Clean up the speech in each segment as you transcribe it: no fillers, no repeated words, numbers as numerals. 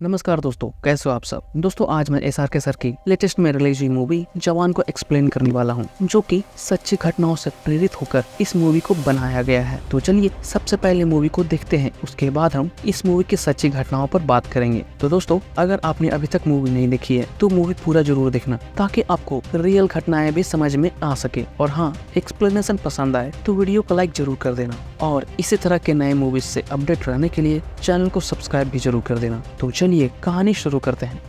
नमस्कार दोस्तों, कैसे हो आप सब। दोस्तों आज मैं SRK सर की लेटेस्ट में रिलीज हुई मूवी जवान को एक्सप्लेन करने वाला हूं, जो कि सच्ची घटनाओं से प्रेरित होकर इस मूवी को बनाया गया है। तो चलिए सबसे पहले मूवी को देखते हैं, उसके बाद हम इस मूवी की सच्ची घटनाओं पर बात करेंगे। तो दोस्तों अगर आपने अभी तक मूवी नहीं देखी है तो मूवी पूरा जरूर देखना, ताकि आपको रियल घटनाएं भी समझ में आ सके। और हाँ, एक्सप्लेनेशन पसंद आए तो वीडियो को लाइक जरूर कर देना, और इसी तरह के नए मूवीज से अपडेट रहने के लिए चैनल को सब्सक्राइब भी जरूर कर देना। तो चलिए कहानी शुरू करते हैं।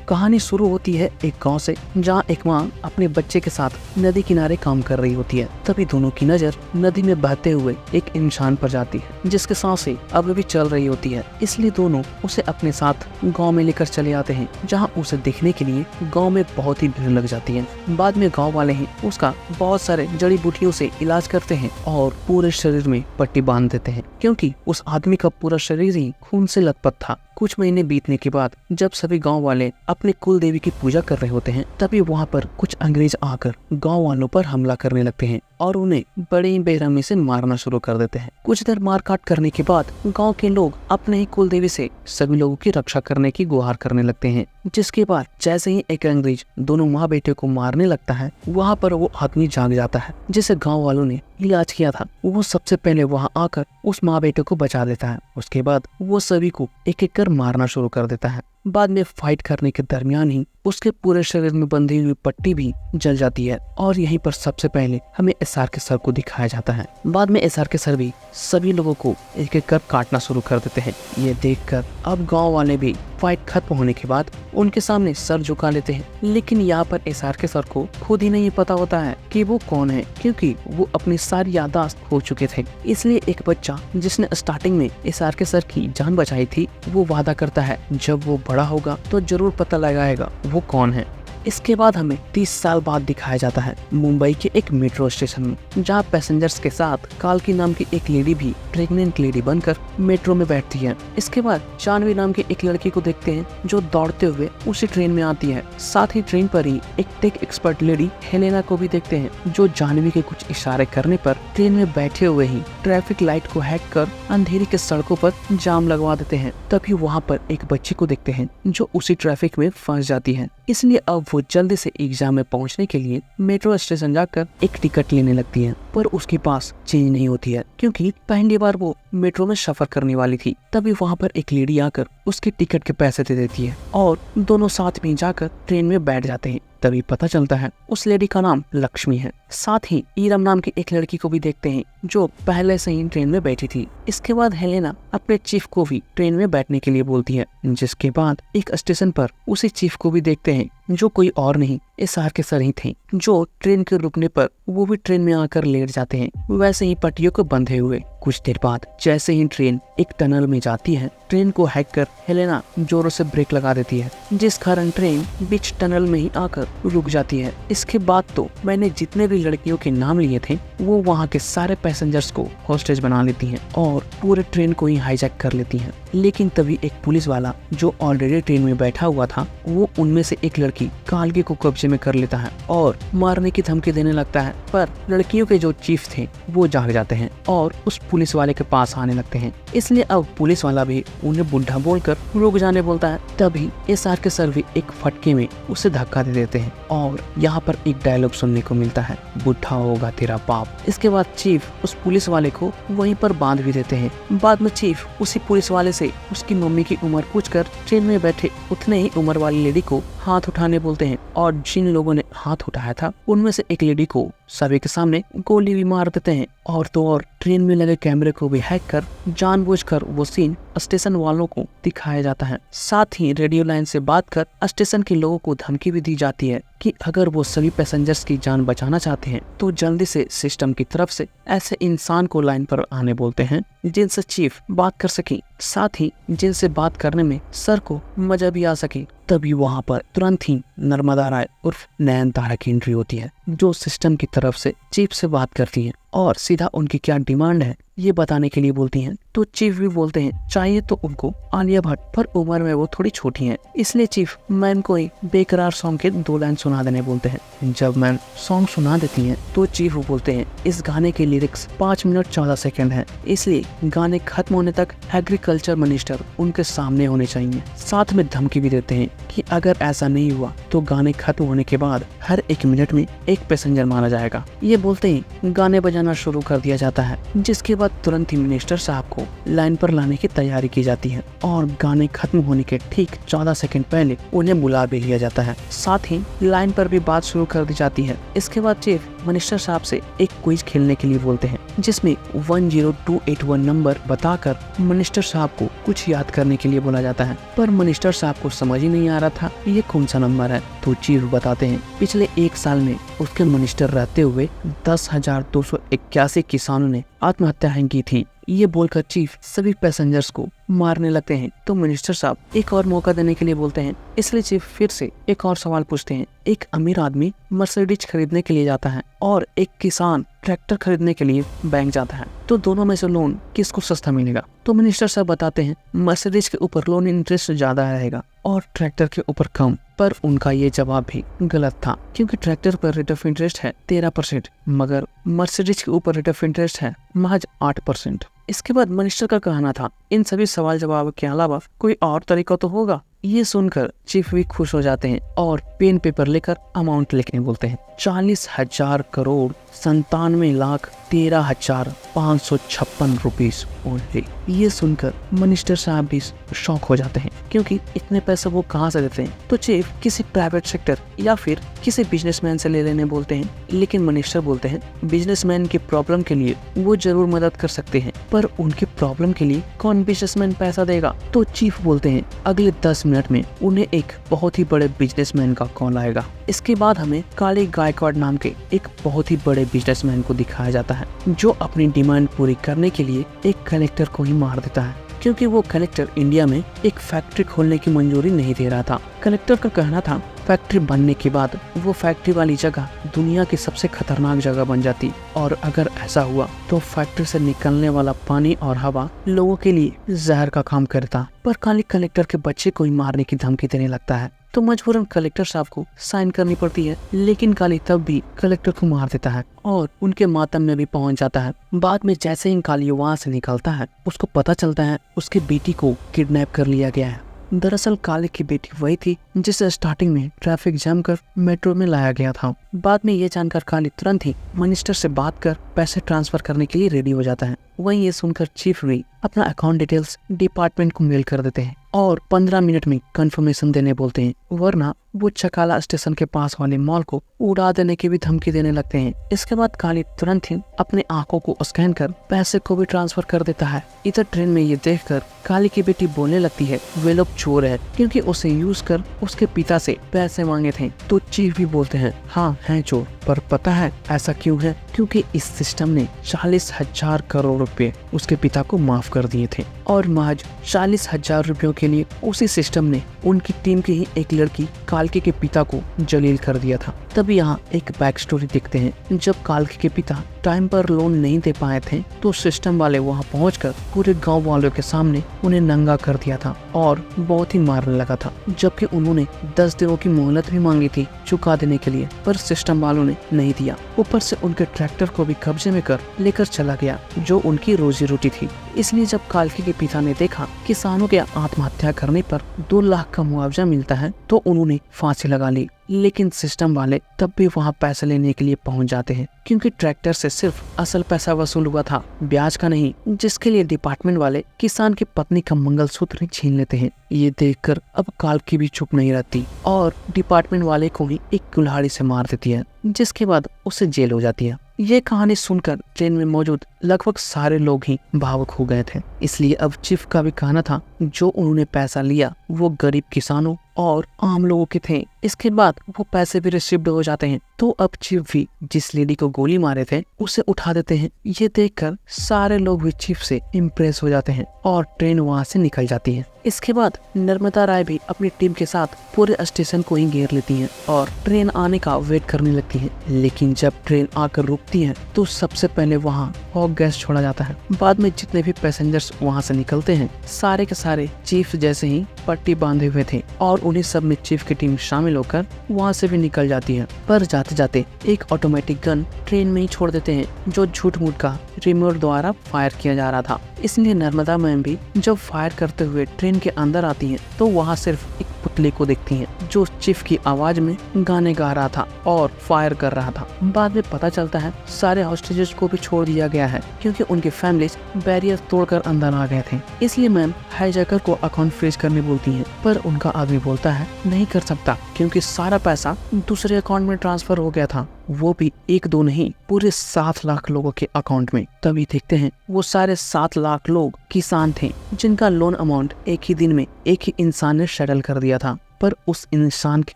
कहानी शुरू होती है एक गांव से, जहां एक मां अपने बच्चे के साथ नदी किनारे काम कर रही होती है। तभी दोनों की नजर नदी में बहते हुए एक इंसान पर जाती है, जिसके सांसें अब भी चल रही होती है। इसलिए दोनों उसे अपने साथ गांव में लेकर चले आते हैं, जहां उसे देखने के लिए गांव में बहुत ही भीड़ लग जाती है। बाद में गाँव वाले ही उसका बहुत सारे जड़ी बूटियों से इलाज करते हैं और पूरे शरीर में पट्टी बांध देते हैं, क्योंकि उस आदमी का पूरा शरीर ही खून से लथपथ था। कुछ महीने बीतने के बाद जब सभी गांव वाले अपने कुल देवी की पूजा कर रहे होते हैं, तभी वहां पर कुछ अंग्रेज आकर गांव वालों पर हमला करने लगते हैं और उन्हें बड़ी बेरहमी से मारना शुरू कर देते हैं। कुछ देर मार काट करने के बाद गांव के लोग अपने ही कुल देवी से सभी लोगों की रक्षा करने की गुहार करने लगते हैं। जिसके बाद जैसे ही एक अंग्रेज दोनों माँ बेटे को मारने लगता है, वहाँ पर वो आदमी जाग जाता है जिसे गाँव वालों ने इलाज किया था। वो सबसे पहले वहाँ आकर उस माँ बेटे को बचा देता है। उसके बाद वो सभी को एक एक कर मारना शुरू कर देता है। बाद में फाइट करने के दरमियान ही उसके पूरे शरीर में बंधी हुई पट्टी भी जल जाती है, और यहीं पर सबसे पहले हमें SRK सर को दिखाया जाता है। बाद में SRK सर भी सभी लोगों को एक एक कर काटना शुरू कर देते हैं। ये देखकर अब गांव वाले भी फाइट खत्म होने के बाद उनके सामने सर झुका लेते हैं। लेकिन यहाँ पर SRK सर को खुद ही नहीं पता होता है कि वो कौन है, क्योंकि वो अपनी सारी याददाश्त खो चुके थे। इसलिए एक बच्चा जिसने स्टार्टिंग में SRK सर की जान बचाई थी, वो वादा करता है जब वो बड़ा होगा तो जरूर पता लगाएगा वो कौन है। इसके बाद हमें 30 साल बाद दिखाया जाता है मुंबई के एक मेट्रो स्टेशन में, जहां पैसेंजर्स के साथ कालकी नाम की एक लेडी भी प्रेग्नेंट लेडी बनकर मेट्रो में बैठती है। इसके बाद जानवी नाम की एक लड़की को देखते हैं जो दौड़ते हुए उसी ट्रेन में आती है। साथ ही ट्रेन पर ही एक टेक एक्सपर्ट लेडी हेलेना को भी देखते हैं, जो जानवी के कुछ इशारे करने पर ट्रेन में बैठे हुए ही ट्रैफिक लाइट को हैक कर अंधेरी के सड़कों पर जाम लगवा देते हैं। तभी वहाँ पर एक बच्ची को देखते हैं जो उसी ट्रैफिक में फंस जाती है। इसलिए अब वो जल्दी से एग्जाम में पहुंचने के लिए मेट्रो स्टेशन जाकर एक टिकट लेने लगती है, पर उसके पास चेंज नहीं होती है, क्योंकि पहली बार वो मेट्रो में सफर करने वाली थी। तभी वहाँ पर एक लेडी आकर उसके टिकट के पैसे दे देती है और दोनों साथ में जाकर ट्रेन में बैठ जाते हैं। तभी पता चलता है उस लेडी का नाम लक्ष्मी है। साथ ही ईरम नाम की एक लड़की को भी देखते हैं, जो पहले से ही ट्रेन में बैठी थी। इसके बाद हेलेना अपने चीफ को भी ट्रेन में बैठने के लिए बोलती है। जिसके बाद एक स्टेशन पर उसी चीफ को भी देखते हैं, जो कोई और नहीं SRK सर ही थे, जो ट्रेन के रुकने पर वो भी ट्रेन में आकर लेट जाते हैं, वैसे ही पट्टियों को बंधे हुए। कुछ देर बाद जैसे ही ट्रेन एक टनल में जाती है, ट्रेन को हैक कर हेलेना जोरों से ब्रेक लगा देती है, जिस कारण ट्रेन बीच टनल में ही आकर रुक जाती है। इसके बाद तो मैंने जितने भी लड़कियों के नाम लिए थे, वो वहाँ के सारे पैसेंजर्स को हॉस्टेज बना लेती हैं और पूरे ट्रेन को ही हाईजैक कर लेती हैं। लेकिन तभी एक पुलिस वाला जो ऑलरेडी ट्रेन में बैठा हुआ था, वो उनमें से एक लड़की कालकी को कब्जे में कर लेता है और मारने की धमकी देने लगता है। पर लड़कियों के जो चीफ थे वो जाग जाते हैं और उस पुलिस वाले के पास आने लगते हैं। इसलिए अब पुलिस वाला भी उन्हें बुढ़ा बोलकर रुक जाने बोलता है। तभी SRK सर भी एक फटके में उसे धक्का दे देते हैं और यहाँ पर एक डायलॉग सुनने को मिलता है, बुढ़ा होगा तेरा बाप। इसके बाद चीफ उस पुलिस वाले को वहीं पर बांध भी देते हैं। बाद में चीफ उसी पुलिस वाले से उसकी मम्मी की उम्र पूछकर ट्रेन में बैठे उतने ही उम्र वाली लेडी को हाथ उठाने बोलते हैं, और जिन लोगों ने हाथ उठाया था उनमें से एक लेडी को सभी के सामने गोली भी मार देते हैं। और तो और ट्रेन में लगे कैमरे को भी हैक कर जानबूझकर वो सीन स्टेशन वालों को दिखाया जाता है। साथ ही रेडियो लाइन से बात कर स्टेशन के लोगों को धमकी भी दी जाती है कि अगर वो सभी पैसेंजर्स की जान बचाना चाहते हैं तो जल्दी से सिस्टम की तरफ से ऐसे इंसान को लाइन पर आने बोलते हैं जिनसे चीफ बात कर सके, साथ ही जिनसे बात करने में सर को मजा भी आ सके। तभी वहाँ पर तुरंत ही नर्मदा राय उर्फ नयन तारा की एंट्री होती है, जो सिस्टम की तरफ से चीफ से बात करती है और सीधा उनकी क्या डिमांड है ये बताने के लिए बोलती हैं। तो चीफ भी बोलते हैं चाहिए तो उनको आलिया भट्ट, पर उम्र में वो थोड़ी छोटी हैं, इसलिए चीफ मैम को एक बेकरार सॉन्ग के 2 लाइन सुना देने बोलते हैं। जब मैम सॉन्ग सुना देती हैं तो चीफ बोलते हैं इस गाने के लिरिक्स 5 मिनट 14 सेकंड हैं, इसलिए गाने खत्म होने तक एग्रीकल्चर मिनिस्टर उनके सामने होने चाहिए। साथ में धमकी भी देते हैं कि अगर ऐसा नहीं हुआ तो गाने खत्म होने के बाद हर 1 मिनट में एक पैसेंजर मारा जाएगा। ये बोलते ही गाने बजाना शुरू कर दिया जाता है, जिसके बाद तुरंत ही मिनिस्टर साहब को लाइन पर लाने की तैयारी की जाती है और गाने खत्म होने के ठीक 14 सेकंड पहले उन्हें बुला भी लिया जाता है। साथ ही लाइन पर भी बात शुरू कर दी जाती है। इसके बाद चीफ मिनिस्टर साहब से एक क्विज खेलने के लिए बोलते हैं, जिसमें 10281 नंबर बताकर मिनिस्टर साहब को कुछ याद करने के लिए बोला जाता है, पर मिनिस्टर साहब को समझ ही नहीं आ रहा था ये कौन सा नंबर है। तो चीफ बताते हैं पिछले 1 साल में उसके मिनिस्टर रहते हुए 10,281 किसानों ने आत्महत्याएं की थी। ये बोलकर चीफ सभी पैसेंजर्स को मारने लगते हैं। तो मिनिस्टर साहब एक और मौका देने के लिए बोलते हैं, इसलिए चीफ फिर से एक और सवाल पूछते हैं। एक अमीर आदमी मर्सिडीज खरीदने के लिए जाता है और एक किसान ट्रैक्टर खरीदने के लिए बैंक जाता है, तो दोनों में से लोन किसको सस्ता मिलेगा? तो मिनिस्टर साहब बताते हैं मर्सिडीज के ऊपर लोन इंटरेस्ट ज्यादा रहेगा और ट्रैक्टर के ऊपर कम। पर उनका ये जवाब भी गलत था, क्योंकि ट्रैक्टर पर रेट ऑफ इंटरेस्ट है 13%, मगर मर्सिडीज के ऊपर रेट ऑफ इंटरेस्ट है महज 8%। इसके बाद मिनिस्टर का कहना था इन सभी सवाल जवाब के अलावा कोई और तरीका तो होगा। ये सुनकर चीफ भी खुश हो जाते हैं और पेन पेपर लेकर अमाउंट लिखने बोलते हैं। 40,000 करोड़ 97,13,556 रुपीस ओनली। ये सुनकर मिनिस्टर साहब भी शॉक हो जाते हैं, क्योंकि इतने पैसे वो कहाँ से देते हैं। तो चीफ किसी प्राइवेट सेक्टर या फिर किसी बिजनेसमैन से ले लेने बोलते हैं, लेकिन मिनिस्टर बोलते हैं बिजनेसमैन की प्रॉब्लम के लिए वो जरूर मदद कर सकते हैं, पर उनकी प्रॉब्लम के लिए कौन बिजनेसमैन पैसा देगा? तो चीफ बोलते हैं अगले 10 मिनट में उन्हें एक बहुत ही बड़े बिजनेसमैन का कॉल आएगा। इसके बाद हमें काली गायकवाड़ नाम के एक बहुत ही बड़े बिजनेसमैन को दिखाया जाता है, जो अपनी डिमांड पूरी करने के लिए एक कलेक्टर को ही मार देता है, क्योंकि वो कलेक्टर इंडिया में एक फैक्ट्री खोलने की मंजूरी नहीं दे रहा था। कलेक्टर का कहना था फैक्ट्री बनने के बाद वो फैक्ट्री वाली जगह दुनिया की सबसे खतरनाक जगह बन जाती, और अगर ऐसा हुआ तो फैक्ट्री से निकलने वाला पानी और हवा लोगों के लिए जहर का काम करता। पर काली कलेक्टर के बच्चे को ही मारने की धमकी देने लगता है, तो मजबूरन कलेक्टर साहब को साइन करनी पड़ती है, लेकिन काली तब भी कलेक्टर को मार देता है और उनके मातम में भी पहुंच जाता है। बाद में जैसे ही काली वहां से निकलता है, उसको पता चलता है उसकी बेटी को किडनैप कर लिया गया है। दरअसल काली की बेटी वही थी जिसे स्टार्टिंग में ट्रैफिक जैम कर मेट्रो में लाया गया था। बाद में ये जानकर काली तुरंत ही मिनिस्टर से बात कर पैसे ट्रांसफर करने के लिए रेडी हो जाता है। वहीं ये सुनकर चीफ भी अपना अकाउंट डिटेल्स डिपार्टमेंट को मेल कर देते हैं और 15 मिनट में कंफर्मेशन देने बोलते हैं, वरना वो चकाला स्टेशन के पास वाले मॉल को उड़ा देने की भी धमकी देने लगते हैं। इसके बाद काली तुरंत ही अपने आंखों को स्कैन कर पैसे को भी ट्रांसफर कर देता है। इधर ट्रेन में ये देखकर काली की बेटी बोलने लगती है वे लोग चोर है, क्योंकि उसे यूज कर उसके पिता से पैसे मांगे थे। तो चीफ भी बोलते हैं हाँ है चोर, पर पता है ऐसा क्यों है? क्योंकि इस सिस्टम ने 40,000 करोड़ रुपए उसके पिता को माफ कर दिए थे, और महज 40,000 रुपयों के लिए उसी सिस्टम ने उनकी टीम की ही एक लड़की काल्की के पिता को जलील कर दिया था। तभी यहाँ एक बैक स्टोरी देखते हैं। जब काल्की के पिता टाइम पर लोन नहीं दे पाए थे, तो सिस्टम वाले वहाँ पहुंचकर पूरे गांव वालों के सामने उन्हें नंगा कर दिया था और बहुत ही मारने लगा था, जबकि उन्होंने 10 दिनों की मोहलत भी मांगी थी चुका देने के लिए, पर सिस्टम वालों ने नहीं दिया। ऊपर से उनके ट्रैक्टर को भी कब्जे में कर लेकर चला गया, जो उनकी रोजी रोटी थी। इसलिए जब काल्की के पिता ने देखा किसानों के आत्महत्या करने पर 2 लाख का मुआवजा मिलता है, तो उन्होंने फांसी लगा ली। लेकिन सिस्टम वाले तब भी वहाँ पैसे लेने के लिए पहुँच जाते हैं, क्योंकि ट्रैक्टर से सिर्फ असल पैसा वसूल हुआ था, ब्याज का नहीं, जिसके लिए डिपार्टमेंट वाले किसान की पत्नी का मंगलसूत्र ही छीन लेते हैं। ये देखकर अब काल्की भी चुप नहीं रहती और डिपार्टमेंट वाले को ही एक कुल्हाड़ी से मार देती है, जिसके बाद उसे जेल हो जाती है। ये कहानी सुनकर ट्रेन में मौजूद लगभग सारे लोग ही भावुक हो गए थे। इसलिए अब चीफ का भी कहना था जो उन्होंने पैसा लिया वो गरीब किसानों और आम लोगों के थे। इसके बाद वो पैसे भी रिसीव्ड हो जाते हैं। तो अब चीफ भी जिस लेडी को गोली मारे थे उसे उठा देते हैं। ये देखकर सारे लोग भी चीफ से इम्प्रेस हो जाते हैं और ट्रेन वहाँ से निकल जाती है। इसके बाद नर्मदा राय भी अपनी टीम के साथ पूरे स्टेशन को ही घेर लेती हैं और ट्रेन आने का वेट करने लगती हैं। लेकिन जब ट्रेन आकर रुकती है तो सबसे पहले वहाँ फॉग गैस छोड़ा जाता है। बाद में जितने भी पैसेंजर्स वहाँ से निकलते हैं सारे के सारे चीफ जैसे ही पट्टी बांधे हुए थे और उन्हीं सब में चीफ की टीम शामिल होकर वहाँ से भी निकल जाती है। पर जाते जाते एक ऑटोमेटिक गन ट्रेन में ही छोड़ देते हैं जो झूठ मूठ का रिमोट द्वारा फायर किया जा रहा था। इसलिए नर्मदा मैम भी जब फायर करते हुए ट्रेन के अंदर आती हैं तो वहाँ सिर्फ एक पुतले को देखती हैं जो चीफ की आवाज में गाने गा रहा था और फायर कर रहा था। बाद में पता चलता है सारे हॉस्टेजेस को भी छोड़ दिया गया है क्योंकि उनके फैमिलीज बैरियर तोड़कर अंदर आ गए थे। इसलिए मैम हाईजैकर को अकाउंट फ्रीज करने बोलती हैं, पर उनका आदमी बोलता है नहीं कर सकता क्योंकि सारा पैसा दूसरे अकाउंट में ट्रांसफर हो गया था, वो भी 1-2 नहीं पूरे 7 लाख लोगों के अकाउंट में। तभी देखते हैं वो सारे 7 लाख लोग किसान थे जिनका लोन अमाउंट एक ही दिन में एक ही इंसान ने सेटल कर दिया था, पर उस इंसान के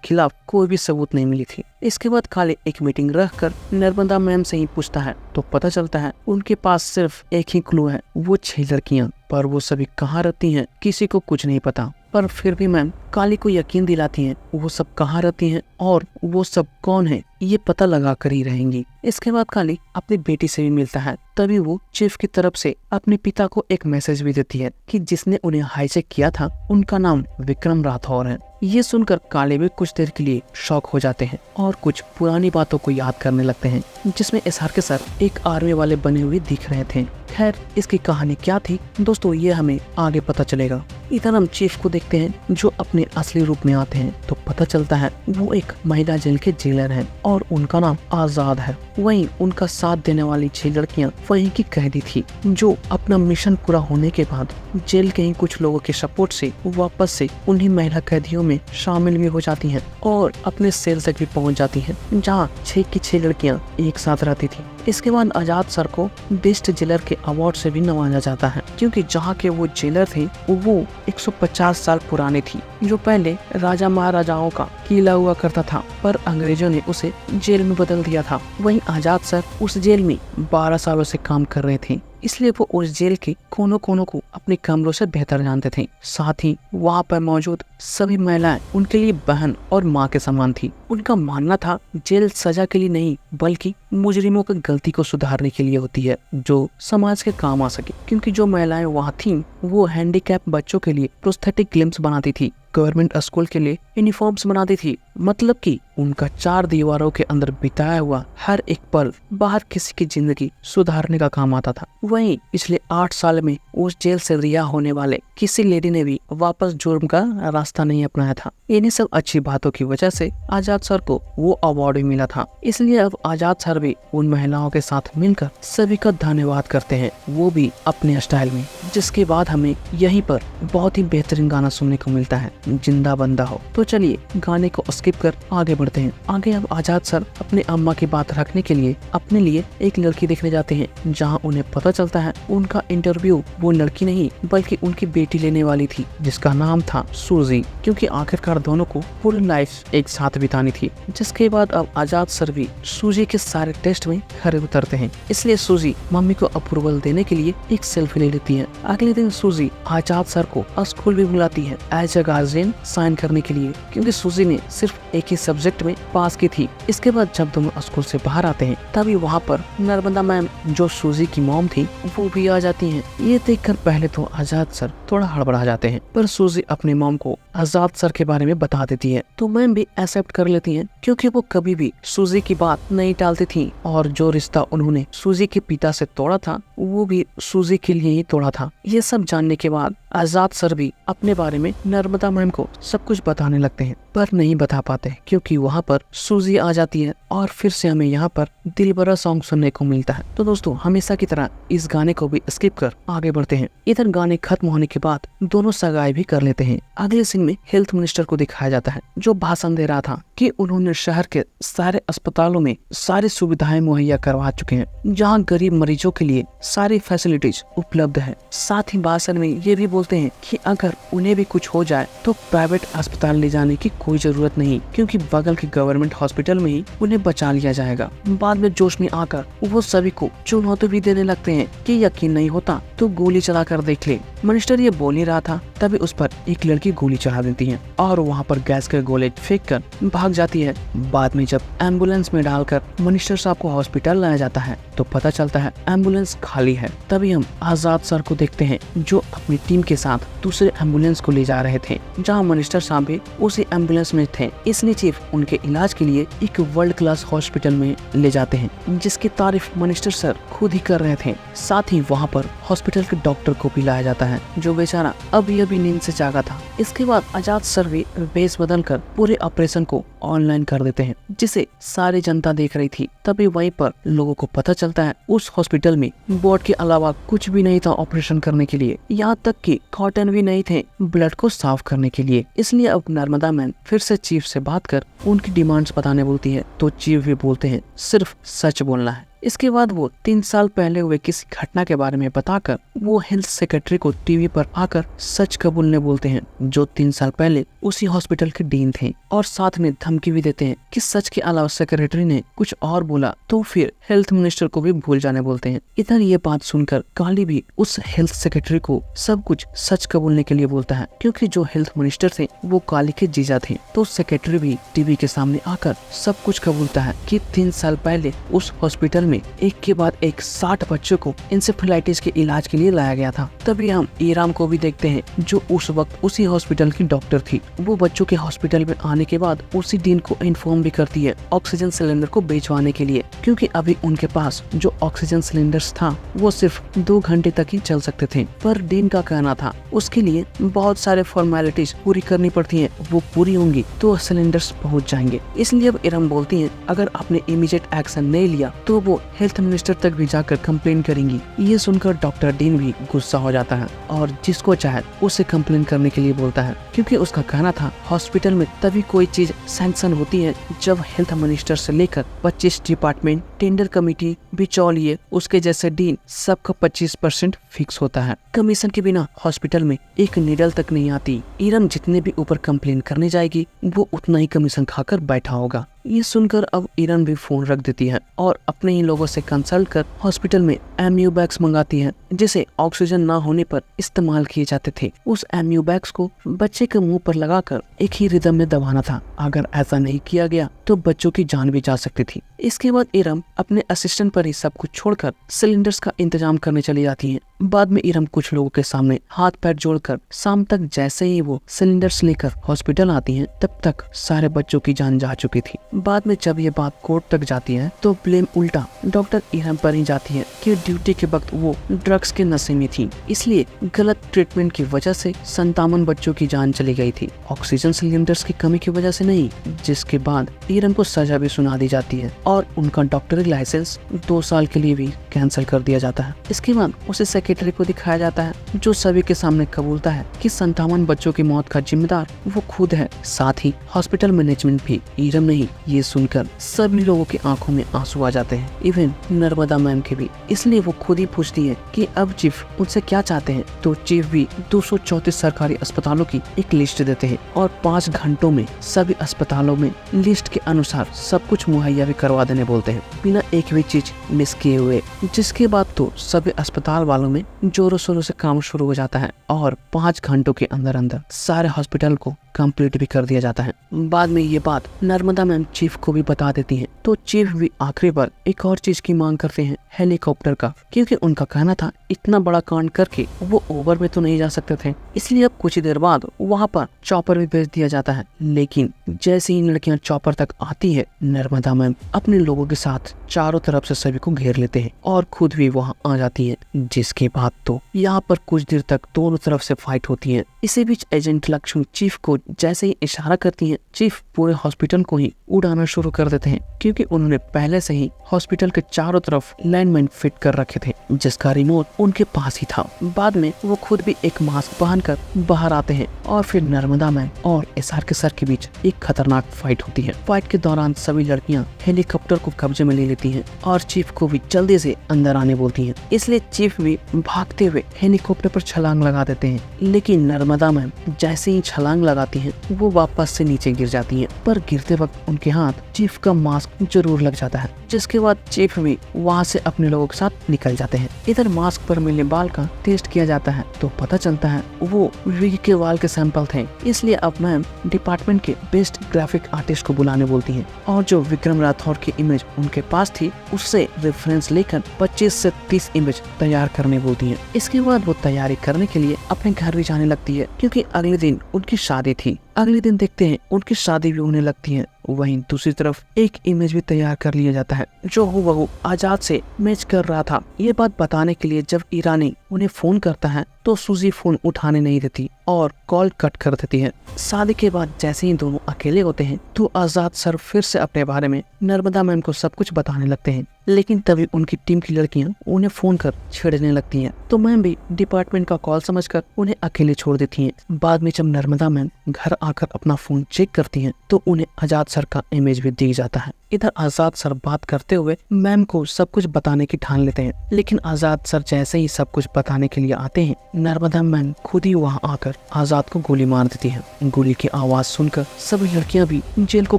खिलाफ कोई भी सबूत नहीं मिली थी। इसके बाद खाली एक मीटिंग रखकर नर्मदा मैम से ही पूछता है तो पता चलता है उनके पास सिर्फ एक ही क्लू है, वो 6 लड़कियां, पर वो सभी कहाँ रहती हैं किसी को कुछ नहीं पता। पर फिर भी मैम काली को यकीन दिलाती हैं वो सब कहाँ रहती हैं और वो सब कौन है ये पता लगा कर ही रहेंगी। इसके बाद काली अपनी बेटी से भी मिलता है। तभी वो चीफ की तरफ से अपने पिता को एक मैसेज भी देती है कि जिसने उन्हें हाईजैक किया था उनका नाम विक्रम राठौर है। ये सुनकर काले भी कुछ देर के लिए शॉक हो जाते हैं और कुछ पुरानी बातों को याद करने लगते हैं जिसमें एसआर के सर एक आर्मी वाले बने हुए दिख रहे थे। खैर इसकी कहानी क्या थी दोस्तों ये हमें आगे पता चलेगा। इधर हम चीफ को देखते हैं जो अपने असली रूप में आते हैं तो पता चलता है वो एक महिला जेल के जेलर हैं और उनका नाम आजाद है। वहीं उनका साथ देने वाली 6 लड़कियां वहीं की कैदी थी जो अपना मिशन पूरा होने के बाद जेल के ही कुछ लोगों के सपोर्ट से वापस से उन्हीं महिला कैदियों में शामिल भी हो जाती हैं और अपने सेल तक भी पहुंच जाती हैं जहां 6 की 6 लड़कियां एक साथ रहती थी। इसके बाद आजाद सर को बेस्ट जेलर के अवार्ड से भी नवाजा जाता है क्योंकि जहाँ के वो जेलर थे वो 150 साल पुराने थी जो पहले राजा महाराजाओं का किला हुआ करता था, पर अंग्रेजों ने उसे जेल में बदल दिया था। वहीं आजाद सर उस जेल में 12 सालों से काम कर रहे थे, इसलिए वो उस जेल के कोनों कोनों को अपने कमरों से बेहतर जानते थे। साथ ही वहाँ पर मौजूद सभी महिलाएं उनके लिए बहन और माँ के समान थी। उनका मानना था जेल सजा के लिए नहीं बल्कि मुजरिमों की गलती को सुधारने के लिए होती है जो समाज के काम आ सके। क्योंकि जो महिलाएं वहाँ थीं वो हैंडीकैप बच्चों के लिए प्रोस्थेटिक लिम्स बनाती थी, गवर्नमेंट स्कूल के लिए यूनिफॉर्म्स बनाती थी, मतलब कि उनका 4 दीवारों के अंदर बिताया हुआ हर एक पल बाहर किसी की जिंदगी सुधारने का काम आता था। वहीं पिछले 8 साल में उस जेल से रिहा होने वाले किसी लेडी ने भी वापस जुर्म का रास्ता नहीं अपनाया था। इन्हीं सब अच्छी बातों की वजह से आजाद सर को वो अवार्ड भी मिला था। इसलिए अब आजाद सर भी उन महिलाओं के साथ मिलकर सभी का धन्यवाद करते हैं, वो भी अपने स्टाइल में। जिसके बाद हमें यहीं पर बहुत ही बेहतरीन गाना सुनने को मिलता है, जिंदा बंदा हो। तो चलिए गाने को स्किप कर आगे बढ़ते हैं। आगे अब आजाद सर अपने अम्मा की बात रखने के लिए अपने लिए एक लड़की देखने जाते हैं जहां उन्हें पता चलता है उनका इंटरव्यू वो लड़की नहीं बल्कि उनकी बेटी लेने वाली थी जिसका नाम था सूजी, क्योंकि आखिरकार दोनों को पूरी लाइफ एक साथ बितानी थी। जिसके बाद अब आजाद सर भी सूजी के सारे टेस्ट में खरे उतरते हैं, इसलिए सूजी मम्मी को अप्रूवल देने के लिए एक सेल्फी ले लेती है। अगले दिन सूजी आजाद सर को स्कूल भी बुलाती है एज अ गार्जियन साइन करने के लिए, क्योंकि सूजी ने सिर्फ एक ही सब्जेक्ट में पास की थी। इसके बाद जब दोनों स्कूल से बाहर आते हैं तभी वहाँ पर नर्मदा मैम जो सूजी की मॉम थी वो भी आ जाती हैं। ये देखकर पहले तो आजाद सर थोड़ा हड़बड़ा जाते हैं, पर सूजी अपने मॉम को आजाद सर के बारे में बता देती है तो मैम भी एक्सेप्ट कर लेती हैं क्योंकि वो कभी भी सूजी की बात नहीं टालती थी और जो रिश्ता उन्होंने सूजी के पिता से तोड़ा था वो भी सूजी के लिए ही तोड़ा था। ये सब जानने के बाद आजाद सर भी अपने बारे में नर्मदा मैम को सब कुछ बताने लगते हैं। पर नहीं बता पाते क्योंकि वहाँ पर सूजी आ जाती है और फिर से हमें यहाँ पर दिलबरा सॉन्ग सुनने को मिलता है। तो दोस्तों हमेशा की तरह इस गाने को भी स्किप कर आगे बढ़ते हैं। इधर गाने खत्म होने के बाद दोनों सगाई भी कर लेते हैं। अगले सीन में हेल्थ मिनिस्टर को दिखाया जाता है जो भाषण दे रहा था कि उन्होंने शहर के सारे अस्पतालों में सारी सुविधाएं मुहैया करवा चुके हैं, जहां गरीब मरीजों के लिए सारी फैसिलिटीज उपलब्ध है। साथ ही भाषण में ये भी बोलते हैं कि अगर उन्हें भी कुछ हो जाए तो प्राइवेट अस्पताल ले जाने की कोई जरूरत नहीं, क्योंकि बगल के गवर्नमेंट हॉस्पिटल में ही उन्हें बचा लिया जाएगा। बाद में जोश में आकर वो सभी को चुनौती भी देने लगते हैं कि यकीन नहीं होता तो गोली चला कर देख ले। मिनिस्टर ये बोल ही रहा था तभी उस पर एक लड़की गोली चला देती है और वहाँ पर गैस के गोले फेंक कर भाग जाती है। बाद में जब एम्बुलेंस में डालकर मिनिस्टर साहब को हॉस्पिटल लाया जाता है तो पता चलता है एम्बुलेंस खाली है। तभी हम आजाद सर को देखते हैं जो अपनी टीम के साथ दूसरे एम्बुलेंस को ले जा रहे थे, जहाँ मिनिस्टर साहब भी उसी एम्बुलेंस में थे। इसलिए चीफ उनके इलाज के लिए एक वर्ल्ड क्लास हॉस्पिटल में ले जाते हैं, जिसकी तारीफ मिनिस्टर सर खुद ही कर रहे थे। साथ ही वहाँ पर हॉस्पिटल के डॉक्टर को भी लाया जाता है जो बेचारा अभी नींद से जागा था। इसके बाद आजाद सर भी वेश बदल कर पूरे ऑपरेशन को ऑनलाइन कर देते हैं, जिसे सारी जनता देख रही थी। तभी वहीं पर लोगों को पता चलता है उस हॉस्पिटल में बोर्ड के अलावा कुछ भी नहीं था ऑपरेशन करने के लिए, यहाँ तक कि कॉटन भी नहीं थे ब्लड को साफ करने के लिए। इसलिए अब नर्मदा मैम फिर से चीफ से बात कर उनकी डिमांड्स बताने बोलती है, तो चीफ भी बोलते हैं सिर्फ सच बोलना है। इसके बाद वो 3 साल पहले हुए किसी घटना के बारे में बताकर वो हेल्थ सेक्रेटरी को टीवी पर आकर सच कबूलने बोलते हैं, जो 3 साल पहले उसी हॉस्पिटल के डीन थे, और साथ में धमकी भी देते हैं कि सच के अलावा सेक्रेटरी ने कुछ और बोला तो फिर हेल्थ मिनिस्टर को भी भूल जाने बोलते हैं। इधर ये बात सुनकर काली भी उस हेल्थ सेक्रेटरी को सब कुछ सच कबूलने के लिए बोलता है, क्योंकि जो हेल्थ मिनिस्टर थे वो काली के जीजा थे। तो सेक्रेटरी भी टीवी के सामने आकर सब कुछ कबूलता है कि 3 साल पहले उस हॉस्पिटल में एक के बाद एक 60 बच्चों को इंसेफेलाइटिस के इलाज के लिए लाया गया था। तभी हम ईराम को भी देखते हैं जो उस वक्त उसी हॉस्पिटल की डॉक्टर थी। वो बच्चों के हॉस्पिटल में आने के बाद उसी डीन को इन्फॉर्म भी करती है ऑक्सीजन सिलेंडर को बेचवाने के लिए, क्योंकि अभी उनके पास जो ऑक्सीजन सिलेंडर्स था वो सिर्फ 2 घंटे तक ही चल सकते थे। पर डीन का कहना था उसके लिए बहुत सारे फॉर्मेलिटीज पूरी करनी पड़ती है, वो पूरी होंगी तो सिलेंडर्स पहुँच जाएंगे। इसलिए अब ईराम बोलती है अगर आपने इमीडिएट एक्शन नहीं लिया तो वो हेल्थ मिनिस्टर तक भी जाकर कंप्लेन करेंगी। ये सुनकर डॉक्टर डीन भी गुस्सा हो जाता है और जिसको चाहे उसे कंप्लेन करने के लिए बोलता है, क्योंकि उसका कहना था हॉस्पिटल में तभी कोई चीज सैंक्शन होती है जब हेल्थ मिनिस्टर से लेकर 25 डिपार्टमेंट, टेंडर कमेटी, बिचौलिए, उसके जैसे डीन सबका 25% फिक्स होता है। कमीशन के बिना हॉस्पिटल में एक नीडल तक नहीं आती। ईरम जितने भी ऊपर कंप्लेन करने जाएगी वो उतना ही कमीशन खाकर बैठा होगा। ये सुनकर अब ईरन भी फोन रख देती है और अपने ही लोगों से कंसल्ट कर हॉस्पिटल में एमयू बैग्स मंगाती है, जिसे ऑक्सीजन ना होने पर इस्तेमाल किए जाते थे। उस एमयू बैग्स को बच्चे के मुंह पर लगाकर एक ही रिदम में दबाना था। अगर ऐसा नहीं किया गया तो बच्चों की जान भी जा सकती थी। इसके बाद ईरम अपने असिस्टेंट पर ही सब कुछ छोड़कर सिलेंडर्स का इंतजाम करने चली जाती है। बाद में ईरम कुछ लोगों के सामने हाथ पैर जोड़कर शाम तक जैसे ही वो सिलेंडर्स लेकर हॉस्पिटल आती हैं, तब तक सारे बच्चों की जान जा चुकी थी। बाद में जब ये बात कोर्ट तक जाती है तो ब्लेम उल्टा डॉक्टर ईरम पर ही जाती है कि ड्यूटी के वक्त वो ड्रग्स के नशे में थी, इसलिए गलत ट्रीटमेंट की वजह से 57 बच्चों की जान चली गई थी, ऑक्सीजन सिलेंडर्स की कमी की वजह से नहीं। जिसके बाद ईरम को सजा भी सुना दी जाती है और उनका डॉक्टरी लाइसेंस 2 साल के लिए भी कैंसिल कर दिया जाता है। इसके बाद उसे सेक्रेटरी को दिखाया जाता है जो सभी के सामने कबूलता है कि 57 बच्चों की मौत का जिम्मेदार वो खुद है, साथ ही हॉस्पिटल मैनेजमेंट भी, ईरम नहीं। ये सुनकर सभी लोगों की आंखों में आंसू आ जाते हैं, इवन नर्मदा मैम के भी। इसलिए वो खुद ही पूछती है कि अब चीफ उनसे क्या चाहते हैं, तो चीफ भी 234 सरकारी अस्पतालों की एक लिस्ट देते हैं और 5 घंटों में सभी अस्पतालों में लिस्ट के अनुसार सब कुछ मुहैया भी करवा देने बोलते हैं, बिना एक भी चीज मिस किए हुए। जिसके बाद तो सभी अस्पताल वालों में जोरों शोरों से काम शुरू हो जाता है और 5 घंटों के अंदर अंदर सारे हॉस्पिटल को कंप्लीट भी कर दिया जाता है। बाद में ये बात नर्मदा मैम चीफ को भी बता देती हैं, तो चीफ भी आखिरी बार एक और चीज की मांग करते हैं, हेलीकॉप्टर का, क्योंकि उनका कहना था इतना बड़ा कांड करके वो ओवर में तो नहीं जा सकते थे। इसलिए अब कुछ ही देर बाद वहाँ पर चॉपर भी भेज दिया जाता है। लेकिन जैसे ही लड़कियां चॉपर तक आती है, नर्मदा मैम अपने लोगों के साथ चारों तरफ से सभी को घेर लेते हैं और खुद भी वहाँ आ जाती है। जिसके बाद तो यहाँ पर कुछ देर तक दोनों तरफ से फाइट होती है। इसी बीच एजेंट लक्ष्मी चीफ को जैसे ही इशारा करती है, चीफ पूरे हॉस्पिटल को ही उड़ाना शुरू कर देते हैं, क्योंकि उन्होंने पहले से ही हॉस्पिटल के चारों तरफ लैंडमाइन फिट कर रखे थे, जिसका रिमोट उनके पास ही था। बाद में वो खुद भी एक मास्क पहनकर बाहर आते हैं और फिर नर्मदा मैम और SRK सर के बीच एक खतरनाक फाइट होती है। फाइट के दौरान सभी लड़कियां हेलीकॉप्टर को कब्जे में ले लेती हैं और चीफ को भी जल्दी से अंदर आने बोलती हैं। इसलिए चीफ भी भागते हुए हेलीकॉप्टर पर छलांग लगा देते हैं, लेकिन नर्मदा मैम जैसे ही छलांग लगाती हैं वो वापस से नीचे गिर जाती हैं। पर गिरते वक्त उनके हाथ चीफ का मास्क जरूर लग जाता है, जिसके बाद चीफ भी वहाँ से अपने लोगों के साथ निकल जाते हैं। इधर मास्क पर मिलने बाल का टेस्ट किया जाता है तो पता चलता है वो विकी के बाल के सैंपल थे। इसलिए अब मैम डिपार्टमेंट के बेस्ट ग्राफिक आर्टिस्ट को बुलाने बोलती हैं और जो विक्रम राठौर की इमेज उनके पास थी उससे रेफरेंस लेकर 25 से 30 इमेज तैयार करने बोलती हैं। इसके बाद वो तैयारी करने के लिए अपने घर भी जाने लगती है, क्योंकि अगले दिन उनकी शादी थी। अगले दिन देखते हैं उनकी शादी भी होने लगती है। वहीं दूसरी तरफ एक इमेज भी तैयार कर लिया जाता है जो हूबहू आजाद से मैच कर रहा था। ये बात बताने के लिए जब ईरानी उन्हें फोन करता है तो सूजी फोन उठाने नहीं देती और कॉल कट कर देती है। शादी के बाद जैसे ही दोनों अकेले होते हैं तो आजाद सर फिर से अपने बारे में नर्मदा मैम को सब कुछ बताने लगते हैं, लेकिन तभी उनकी टीम की लड़कियां उन्हें फोन कर छेड़ने लगती हैं। तो मैम भी डिपार्टमेंट का कॉल समझकर उन्हें अकेले छोड़ देती हैं। बाद में जब नर्मदा मैम घर आकर अपना फोन चेक करती हैं तो उन्हें आजाद सर का इमेज भी दिख जाता है। इधर आजाद सर बात करते हुए मैम को सब कुछ बताने की ठान लेते हैं, लेकिन आजाद सर जैसे ही सब कुछ बताने के लिए आते हैं नर्मदा मैम खुद ही वहां आकर आजाद को गोली मार देती है। गोली की आवाज सुनकर सभी लड़कियां भी जेल को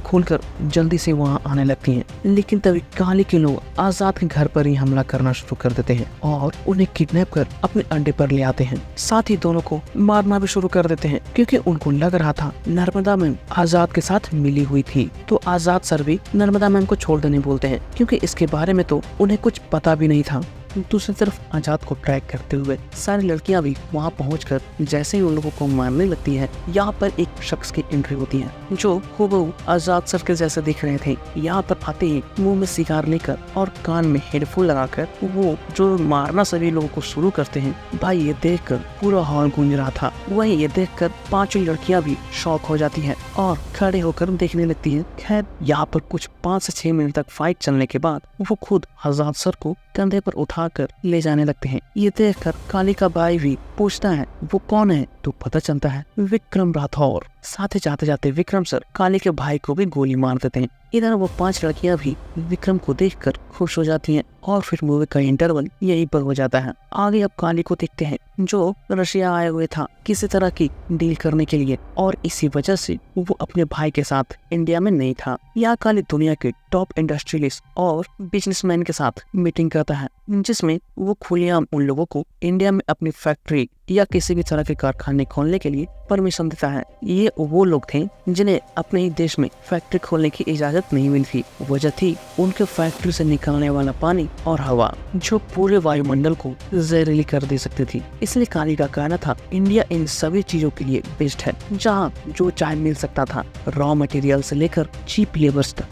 खोलकर जल्दी से वहां आने लगती हैं, लेकिन तभी काली के लोग आजाद के घर पर ही हमला करना शुरू कर देते हैं और उन्हें किडनैप कर अपने अड्डे पर ले आते हैं। साथ ही दोनों को मारना भी शुरू कर देते हैं, क्योंकि उनको लग रहा था नर्मदा मैम आजाद के साथ मिली हुई थी। तो आजाद सर भी नर्मदा मैम को छोड़ देने बोलते हैं, क्योंकि इसके बारे में तो उन्हें कुछ पता भी नहीं था। दूसरी तरफ आजाद को ट्रैक करते हुए सारी लड़कियां भी वहां पहुंचकर जैसे ही उन लोगों को मारने लगती है, यहाँ पर एक शख्स की एंट्री होती है जो हूबहू आजाद सर के जैसे दिख रहे थे। यहाँ पर आते ही मुंह में सिगार लेकर और कान में हेडफोन लगाकर वो जो मारना सभी लोगों को शुरू करते हैं। भाई ये देखकर पूरा हॉल गूंज रहा था। वहीं ये देखकर पांचों लड़कियां भी शॉक हो जाती है और खड़े होकर देखने लगती है। खैर यहाँ पर कुछ 5 से 6 मिनट तक फाइट चलने के बाद वो खुद आजाद सर को कंधे पर उठाकर ले जाने लगते हैं। ये देखकर काली का भाई भी पूछता है वो कौन है, तो पता चलता है विक्रम राठौर। साथ ही जाते जाते विक्रम सर काली के भाई को भी गोली मार देते हैं। इधर वो 5 लड़कियां भी विक्रम को देखकर खुश हो जाती हैं और फिर मूवी का इंटरवल यहीं पर हो जाता है। आगे अब काली को देखते हैं जो रशिया आए हुए था किसी तरह की डील करने के लिए, और इसी वजह से वो अपने भाई के साथ इंडिया में नहीं था। यहाँ काली दुनिया के टॉप इंडस्ट्रियलिस्ट और बिजनेसमैन के साथ मीटिंग करता है, जिसमें वो खुलेआम उन लोगों को इंडिया में अपनी फैक्ट्री या किसी भी तरह के कारखाने खोलने के लिए परमिशन देता है। ये वो लोग थे जिन्हें अपने ही देश में फैक्ट्री खोलने की इजाजत नहीं मिली थी। वजह थी उनके फैक्ट्री से निकलने वाला पानी और हवा, जो पूरे वायुमंडल को जहरीली कर दे सकती थी। इसलिए काली का कहना था इंडिया इन सभी चीजों के लिए बेस्ट है, जहाँ जो चाहे मिल सकता था, रॉ मटेरियल से लेकर चीप लेबर्स तक।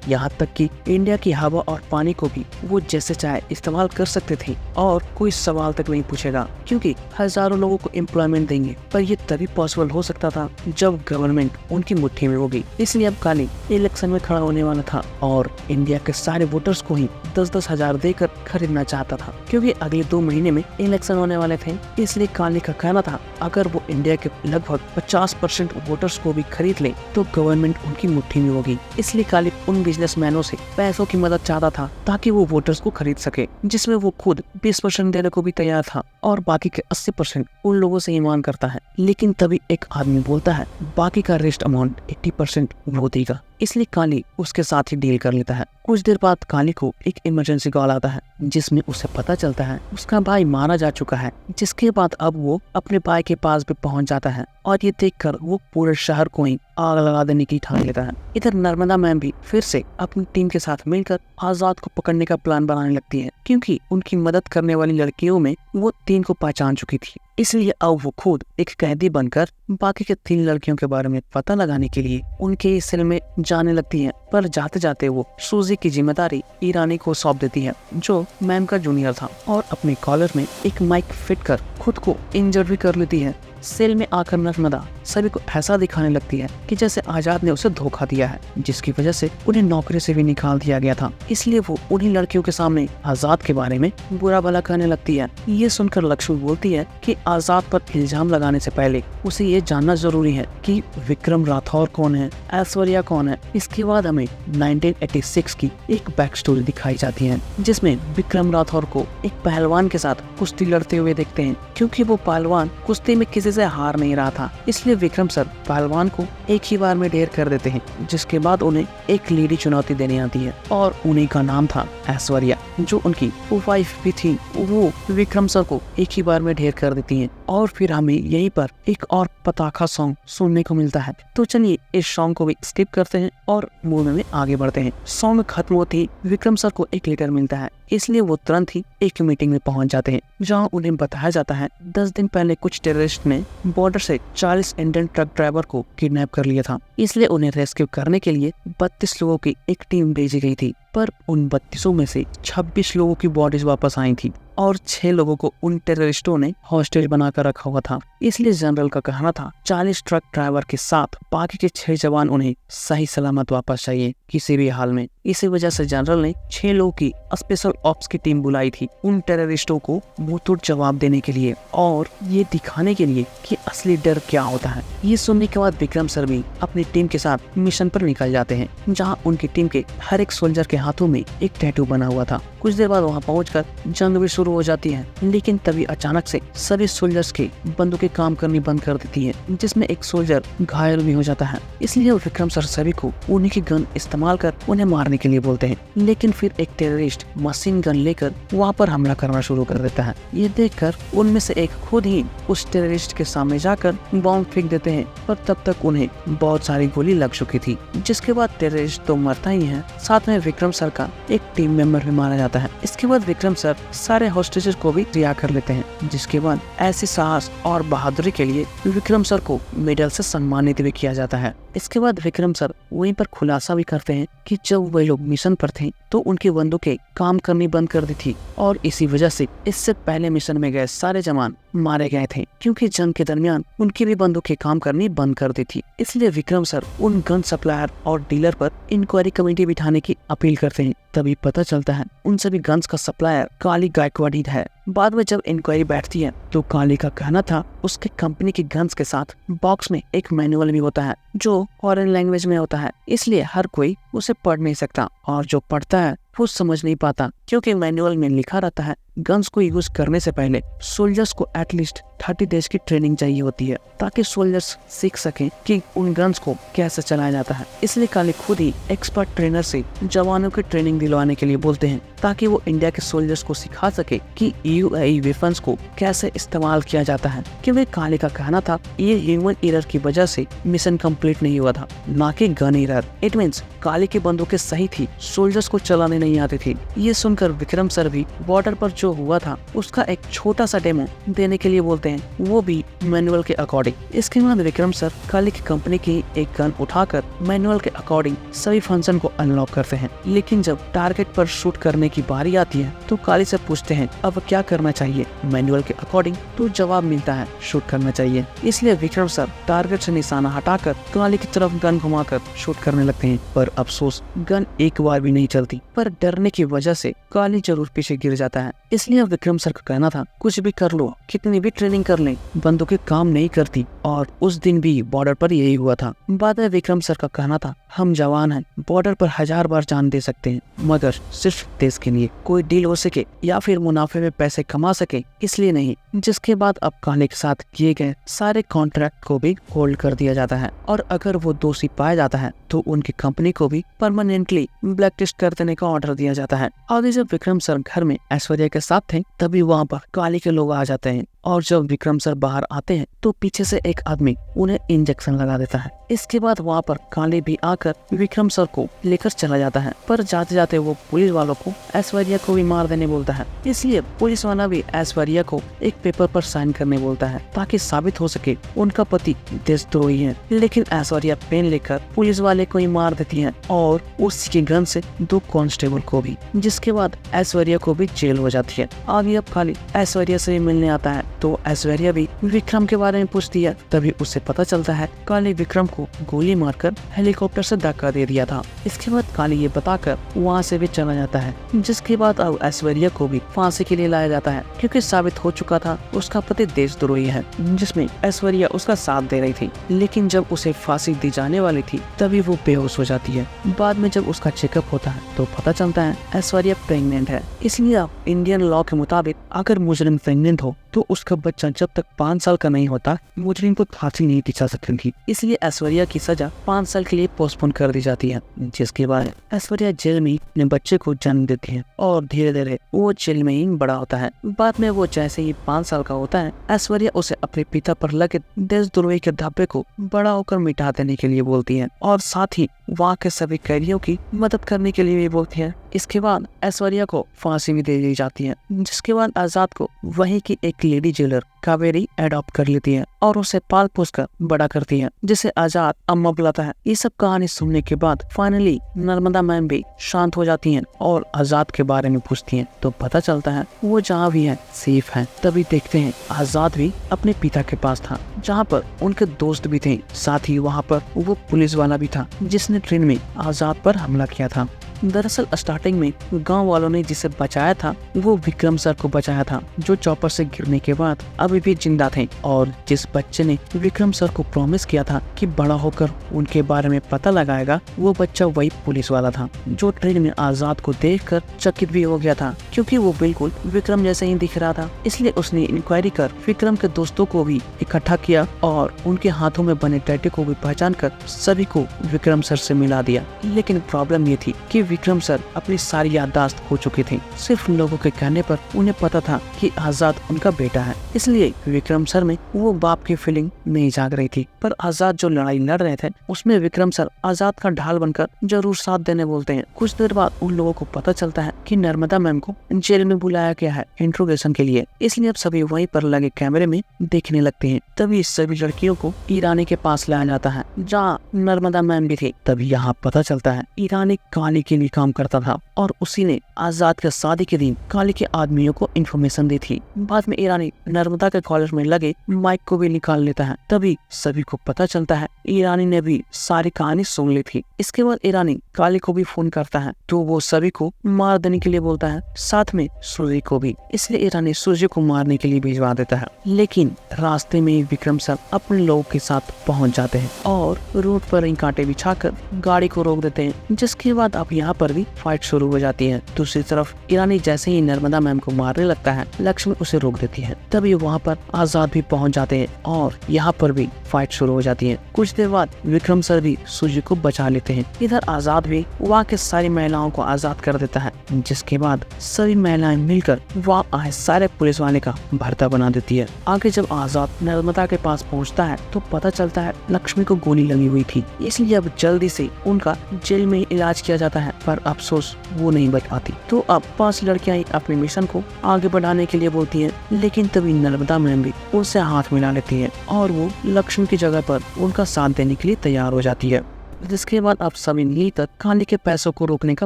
यहाँ तक कि इंडिया की हवा और पानी को भी वो जैसे चाहे इस्तेमाल कर सकते थे और कोई सवाल तक नहीं पूछेगा, क्योंकि हजारों लोगों को एम्प्लॉयमेंट देंगे। पर ये तभी पॉसिबल हो सकता था जब गवर्नमेंट उनकी मुट्ठी में होगी। इसलिए अब काली इलेक्शन में खड़ा होने वाला था और इंडिया के सारे वोटर्स को ही 10-10 हजार देकर खरीदना चाहता था, क्योंकि अगले 2 महीने में इलेक्शन होने वाले थे। इसलिए काली का कहना था अगर वो इंडिया के लगभग 50% वोटर्स को भी खरीद ले तो गवर्नमेंट उनकी मुट्ठी में होगी। इसलिए काली उन बिजनेसमैनों से पैसों की मदद चाहता था ताकि वो वोटर्स को खरीद सके, जिसमें वो खुद 20% देने को भी तैयार था और बाकी के 80% उन लोगों से ईमान करता है। लेकिन तभी एक आदमी बोलता है बाकी का रेस्ट अमाउंट 80% वो देगा। इसलिए काली उसके साथ ही डील कर लेता है। कुछ देर बाद काली को एक इमरजेंसी कॉल आता है, जिसमें उसे पता चलता है उसका भाई मारा जा चुका है। जिसके बाद अब वो अपने भाई के पास भी पहुंच जाता है और ये देखकर वो पूरे शहर को ही आग लगा देने की ठान लेता है। इधर नर्मदा मैम भी फिर से अपनी टीम के साथ मिलकर आजाद को पकड़ने का प्लान बनाने लगती है, क्योंकि उनकी मदद करने वाली लड़कियों में वो 3 को पहचान चुकी थी। इसलिए अब वो खुद एक कैदी बनकर बाकी के 3 लड़कियों के बारे में पता लगाने के लिए उनके इस सेल में जाने लगती है। पर जाते जाते वो सूजी की जिम्मेदारी ईरानी को सौंप देती है, जो मैम का जूनियर था, और अपने कॉलर में एक माइक फिट कर खुद को इंजर्ड भी कर लेती है। सेल में आकर नर्मदा सभी को ऐसा दिखाने लगती है कि जैसे आजाद ने उसे धोखा दिया है, जिसकी वजह से उन्हें नौकरी से भी निकाल दिया गया था। इसलिए वो उन्हीं लड़कियों के सामने आजाद के बारे में बुरा भला कहने लगती है। ये सुनकर लक्ष्मी बोलती है कि आजाद पर इल्जाम लगाने से पहले उसे ये जानना जरूरी है कि विक्रम राठौर कौन है, ऐश्वर्या कौन है। इसके बाद हमें 1986 की एक बैक स्टोरी दिखाई जाती है, जिसमें विक्रम राठौर को एक पहलवान के साथ कुश्ती लड़ते हुए देखते हैं। क्योंकि वो पहलवान कुश्ती में किसी से हार नहीं रहा था, इसलिए विक्रम सर पहलवान को एक ही बार में ढेर कर देते हैं, जिसके बाद उन्हें एक लेडी चुनौती देने आती है, और उन्हीं का नाम था ऐश्वर्या, जो उनकी वाइफ भी थी। वो विक्रम सर को एक ही बार में ढेर कर देती हैं, और फिर हमें यहीं पर एक और पताखा सॉन्ग सुनने को मिलता है। तो चलिए इस सॉन्ग को भी स्किप करते हैं और मूवी में आगे बढ़ते हैं। सॉन्ग खत्म होते ही विक्रम सर को एक लेटर मिलता है, इसलिए वो तुरंत ही एक मीटिंग में पहुंच जाते हैं, जहां उन्हें बताया जाता है 10 दिन पहले कुछ टेररिस्ट ने बॉर्डर से 40 इंडियन ट्रक ड्राइवर को किडनैप कर लिया था। इसलिए उन्हें रेस्क्यू करने के लिए 32 लोगों की एक टीम भेजी गई थी, पर उन 32 में से 26 लोगों की बॉडीज वापस आई थी और 6 लोगों को उन टेररिस्टों ने हॉस्टेज बनाकर रखा हुआ था। इसलिए जनरल का कहना था 40 ट्रक ड्राइवर के साथ बाकी के 6 जवान उन्हें सही सलामत वापस चाहिए किसी भी हाल में। इसी वजह से जनरल ने 6 लोगों की स्पेशल ऑप्स की टीम बुलाई थी उन टेररिस्टों को मुंहतोड़ जवाब देने के लिए और ये दिखाने के लिए कि असली डर क्या होता है। ये सुनने के बाद विक्रम सर भी अपनी टीम के साथ मिशन पर निकल जाते हैं, जहां उनकी टीम के हर एक सोल्जर के हाथों में एक टैटू बना हुआ था। कुछ देर बाद वहां पहुंचकर जंग भी शुरू हो जाती है, लेकिन तभी अचानक से सभी सोल्जर्स की बंदूकें काम करनी बंद कर देती है, जिसमें एक सोल्जर घायल भी हो जाता है। इसलिए विक्रम सर सभी को उन्हीं की गन इस्तेमाल कर उन्हें मारने के लिए बोलते हैं, लेकिन फिर एक टेररिस्ट मशीन गन लेकर वहाँ पर हमला करना शुरू कर देता है। ये देखकर उनमें से एक खुद ही उस टेररिस्ट के सामने जाकर बॉम्ब फेंक देते हैं, पर तब तक उन्हें बहुत सारी गोली लग चुकी थी। जिसके बाद टेररिस्ट तो मरता ही है, साथ में विक्रम सर का एक टीम मेंबर भी मारा जाता है। इसके बाद विक्रम सर सारे हॉस्टेजेस को भी रिहा कर लेते हैं, जिसके बाद ऐसे साहस और बहादुरी के लिए विक्रम सर को मेडल से सम्मानित भी किया जाता है। इसके बाद विक्रम सर वहीं पर खुलासा भी करते हैं कि जब वे लोग मिशन पर थे तो उनकी बंदूकें काम करनी बंद कर दी थी, और इसी वजह से इससे पहले मिशन में गए सारे जवान मारे गए थे, क्योंकि जंग के दरमियान उनकी भी बंदूकें काम करनी बंद कर दी थी। इसलिए विक्रम सर उन गन सप्लायर और डीलर पर इंक्वायरी कमेटी बिठाने की अपील करते हैं। तभी पता चलता है उन सभी गन्स का सप्लायर काली गायकवाड़ ही है। बाद में जब इंक्वायरी बैठती है तो काली का कहना था उसके कंपनी की गन्स के साथ बॉक्स में एक मैनुअल भी होता है, जो फॉरेन लैंग्वेज में होता है, इसलिए हर कोई उसे पढ़ नहीं सकता, और जो पढ़ता है वो समझ नहीं पाता, क्योंकि मैनुअल में लिखा रहता है गन्स को यूज करने से पहले सोल्जर्स को एटलीस्ट 30 डेज की ट्रेनिंग चाहिए होती है, ताकि सोल्जर्स सीख सकें कि उन गन्स को कैसे चलाया जाता है। इसलिए काली खुद ही एक्सपर्ट ट्रेनर से जवानों की ट्रेनिंग दिलवाने के लिए बोलते हैं, ताकि वो इंडिया के सोल्जर्स को सिखा सके कि यूएई वेपन्स को कैसे इस्तेमाल किया जाता है। क्योंकि काली का कहना था ये ह्यूमन एरर की वजह से मिशन कंप्लीट नहीं हुआ था, ना कि गन एरर। इट मींस काली की बंदूकें सही थी, सोल्जर्स को चलाने नहीं आती थी। ये सुनकर विक्रम सर भी बॉर्डर पर जो हुआ था उसका एक छोटा सा डेमो देने के लिए बोलते हैं, वो भी मैनुअल के अकॉर्डिंग। इसके बाद विक्रम सर काली की कंपनी की एक गन उठाकर मैनुअल के अकॉर्डिंग सभी फंक्शन को अनलॉक करते हैं, लेकिन जब टारगेट पर शूट करने की बारी आती है तो काली से पूछते हैं अब क्या करना चाहिए। मैनुअल के अकॉर्डिंग तो जवाब मिलता है शूट करना चाहिए। इसलिए विक्रम सर टारगेट से निशाना हटाकर काली की तरफ गन घुमाकर शूट करने लगते हैं, पर अफसोस गन एक बार भी नहीं चलती। पर डरने की वजह से काली जरूर पीछे गिर जाता है। इसलिए विक्रम सर का कहना था कुछ भी कर लो, कितनी भी ट्रेनिंग कर लें, बंदूकें काम नहीं करती, और उस दिन भी बॉर्डर पर यही हुआ था। बाद में विक्रम सर का कहना था हम जवान हैं, बॉर्डर पर 1000 बार जान दे सकते हैं, मगर सिर्फ देश के लिए, कोई डील हो सके या फिर मुनाफे में पैसे कमा सके इसलिए नहीं। जिसके बाद अब काली के साथ किए गए सारे कॉन्ट्रैक्ट को भी होल्ड कर दिया जाता है, और अगर वो दोषी पाया जाता है तो उनकी कंपनी को भी परमानेंटली ब्लैक लिस्ट कर देने का ऑर्डर दिया जाता है। आगे जब विक्रम सर घर में ऐश्वर्या के साथ थे तभी वहाँ पर काली के लोग आ जाते हैं, और जब विक्रम सर बाहर आते हैं तो पीछे से एक आदमी उन्हें इंजेक्शन लगा देता है। इसके बाद वहाँ पर काली भी आकर विक्रम सर को लेकर चला जाता है, पर जाते जाते वो पुलिस वालों को ऐश्वर्या को भी मार देने बोलता है। इसलिए पुलिस वाला भी ऐश्वर्या को एक पेपर पर साइन करने बोलता है ताकि साबित हो सके उनका पति देशद्रोही है। लेकिन ऐश्वर्या पेन लेकर पुलिस वाले को ही मार देती है और उसी के गन से 2 कांस्टेबल को भी, जिसके बाद ऐश्वर्या को भी जेल हो जाती है। आगे अब काली ऐश्वर्या से मिलने आता है तो ऐश्वर्या भी विक्रम के बारे में पूछती है। तभी उसे पता चलता है काली विक्रम को गोली मारकर हेलीकॉप्टर से धक्का दे दिया था। इसके बाद काली ये बताकर वहाँ से भी चला जाता है, जिसके बाद अब ऐश्वर्या को भी फांसी के लिए लाया जाता है क्योंकि साबित हो चुका था उसका पति देशद्रोही है, जिसमें ऐश्वर्या उसका साथ दे रही थी। लेकिन जब उसे फांसी दी जाने वाली थी तभी वो बेहोश हो जाती है। बाद में जब उसका चेकअप होता है तो पता चलता है ऐश्वर्या प्रेग्नेंट है। इसलिए अब इंडियन लॉ के मुताबिक अगर मुजरिम प्रेग्नेंट हो तो उसका बच्चा जब तक 5 साल का नहीं होता मुजरिम को फांसी नहीं दी जा सकती। इसलिए ऐश्वर्या की सजा 5 साल के लिए पोस्टपोन कर दी जाती है, जिसके बाद ऐश्वर्या जेल में अपने बच्चे को जन्म देती है और धीरे धीरे वो जेल में ही बड़ा होता है। बाद में वो जैसे ही 5 साल का होता है ऐश्वर्या उसे अपने पिता पर लगे देशद्रोही के धब्बे को बड़ा होकर मिटा देने के लिए बोलती है और साथ ही वहाँ के सभी कैदियों की मदद करने के लिए भी बोलती है। इसके बाद ऐश्वर्या को फांसी भी दे दी जाती है, जिसके बाद आजाद को वहीं की एक लेडी जेलर कावेरी एडॉप्ट कर लेती है और उसे पाल पोस कर बड़ा करती है, जिसे आजाद अम्मा बुलाता है। ये सब कहानी सुनने के बाद फाइनली नर्मदा मैम भी शांत हो जाती हैं और आजाद के बारे में पूछती हैं तो पता चलता है वो जहाँ भी है सेफ है। तभी देखते हैं आजाद भी अपने पिता के पास था जहाँ पर उनके दोस्त भी थे, साथ ही वहाँ पर वो पुलिस वाला भी था जिसने ट्रेन में आजाद पर हमला किया था। दरअसल स्टार्टिंग में गांव वालों ने जिसे बचाया था वो विक्रम सर को बचाया था, जो चॉपर से गिरने के बाद अभी भी जिंदा थे। और जिस बच्चे ने विक्रम सर को प्रॉमिस किया था कि बड़ा होकर उनके बारे में पता लगाएगा, वो बच्चा वही पुलिस वाला था जो ट्रेन में आजाद को देखकर चकित भी हो गया था क्योंकि वो बिल्कुल विक्रम जैसे ही दिख रहा था। इसलिए उसने इंक्वायरी कर विक्रम के दोस्तों को भी इकट्ठा किया और उनके हाथों में बने टैटू को भी पहचान कर सभी को विक्रम सर से मिला दिया। लेकिन प्रॉब्लम ये थी कि विक्रम सर अपनी सारी याददाश्त खो चुके थे। सिर्फ लोगों के कहने पर उन्हें पता था कि आजाद उनका बेटा है, इसलिए विक्रम सर में वो बाप की फीलिंग नहीं जाग रही थी। पर आजाद जो लड़ाई लड़ रहे थे उसमें विक्रम सर आजाद का ढाल बनकर जरूर साथ देने बोलते हैं। कुछ देर बाद उन लोगों को पता चलता है कि नर्मदा मैम को जेल में बुलाया गया है इंट्रोगेशन के लिए, इसलिए अब सभी वहीं पर लगे कैमरे में देखने लगते हैं। तभी सभी लड़कियों को ईरानी के पास लाया जाता है जहाँ नर्मदा मैम भी थी। तभी यहाँ पता चलता है ईरानी काली के लिए काम करता था और उसी ने आजाद के शादी के दिन काली के आदमियों को इन्फॉर्मेशन दी थी। बाद में ईरानी नर्मदा के कॉलेज में लगे माइक को भी निकाल लेता है। तभी सभी को पता चलता है ईरानी ने भी सारी कहानी सुन ली थी। इसके बाद ईरानी काली को भी फोन करता है तो वो सभी को मार देने के लिए बोलता है, साथ में सूर्य को भी। इसलिए ईरानी सूर्य को मारने के लिए भिजवा देता है। लेकिन रास्ते में विक्रम सर अपने लोगों के साथ पहुंच जाते हैं और रोड पर ही कांटे बिछाकर गाड़ी को रोक देते हैं, जिसके बाद अब यहाँ पर भी फाइट शुरू हो जाती है। दूसरी तरफ ईरानी जैसे ही नर्मदा मैम को मारने लगता है लक्ष्मी उसे रोक देती है। तभी वहाँ पर आजाद भी पहुँच जाते हैं और यहाँ पर भी फाइट शुरू हो जाती है। कुछ देर बाद विक्रम सर भी सूर्य को बचा लेते हैं। इधर आजाद भी वहाँ के सारी महिलाओं को आजाद कर देता है, जिसके बाद सभी महिलाएं मिलकर वहाँ आए सारे पुलिस वाले का भरता बना देती है। आगे जब आजाद नर्मदा के पास पहुँचता है तो पता चलता है लक्ष्मी को गोली लगी हुई थी, इसलिए अब जल्दी से उनका जेल में इलाज किया जाता है। पर अफसोस वो नहीं बच पाती। तो अब 5 लड़कियां अपने मिशन को आगे बढ़ाने के लिए बोलती हैं, लेकिन तभी नर्मदा मैम भी उनसे हाथ मिला लेती है और वो लक्ष्मी की जगह पर उनका साथ देने के लिए तैयार हो जाती है। जिसके बाद अब सभी मिलकर काली के पैसों को रोकने का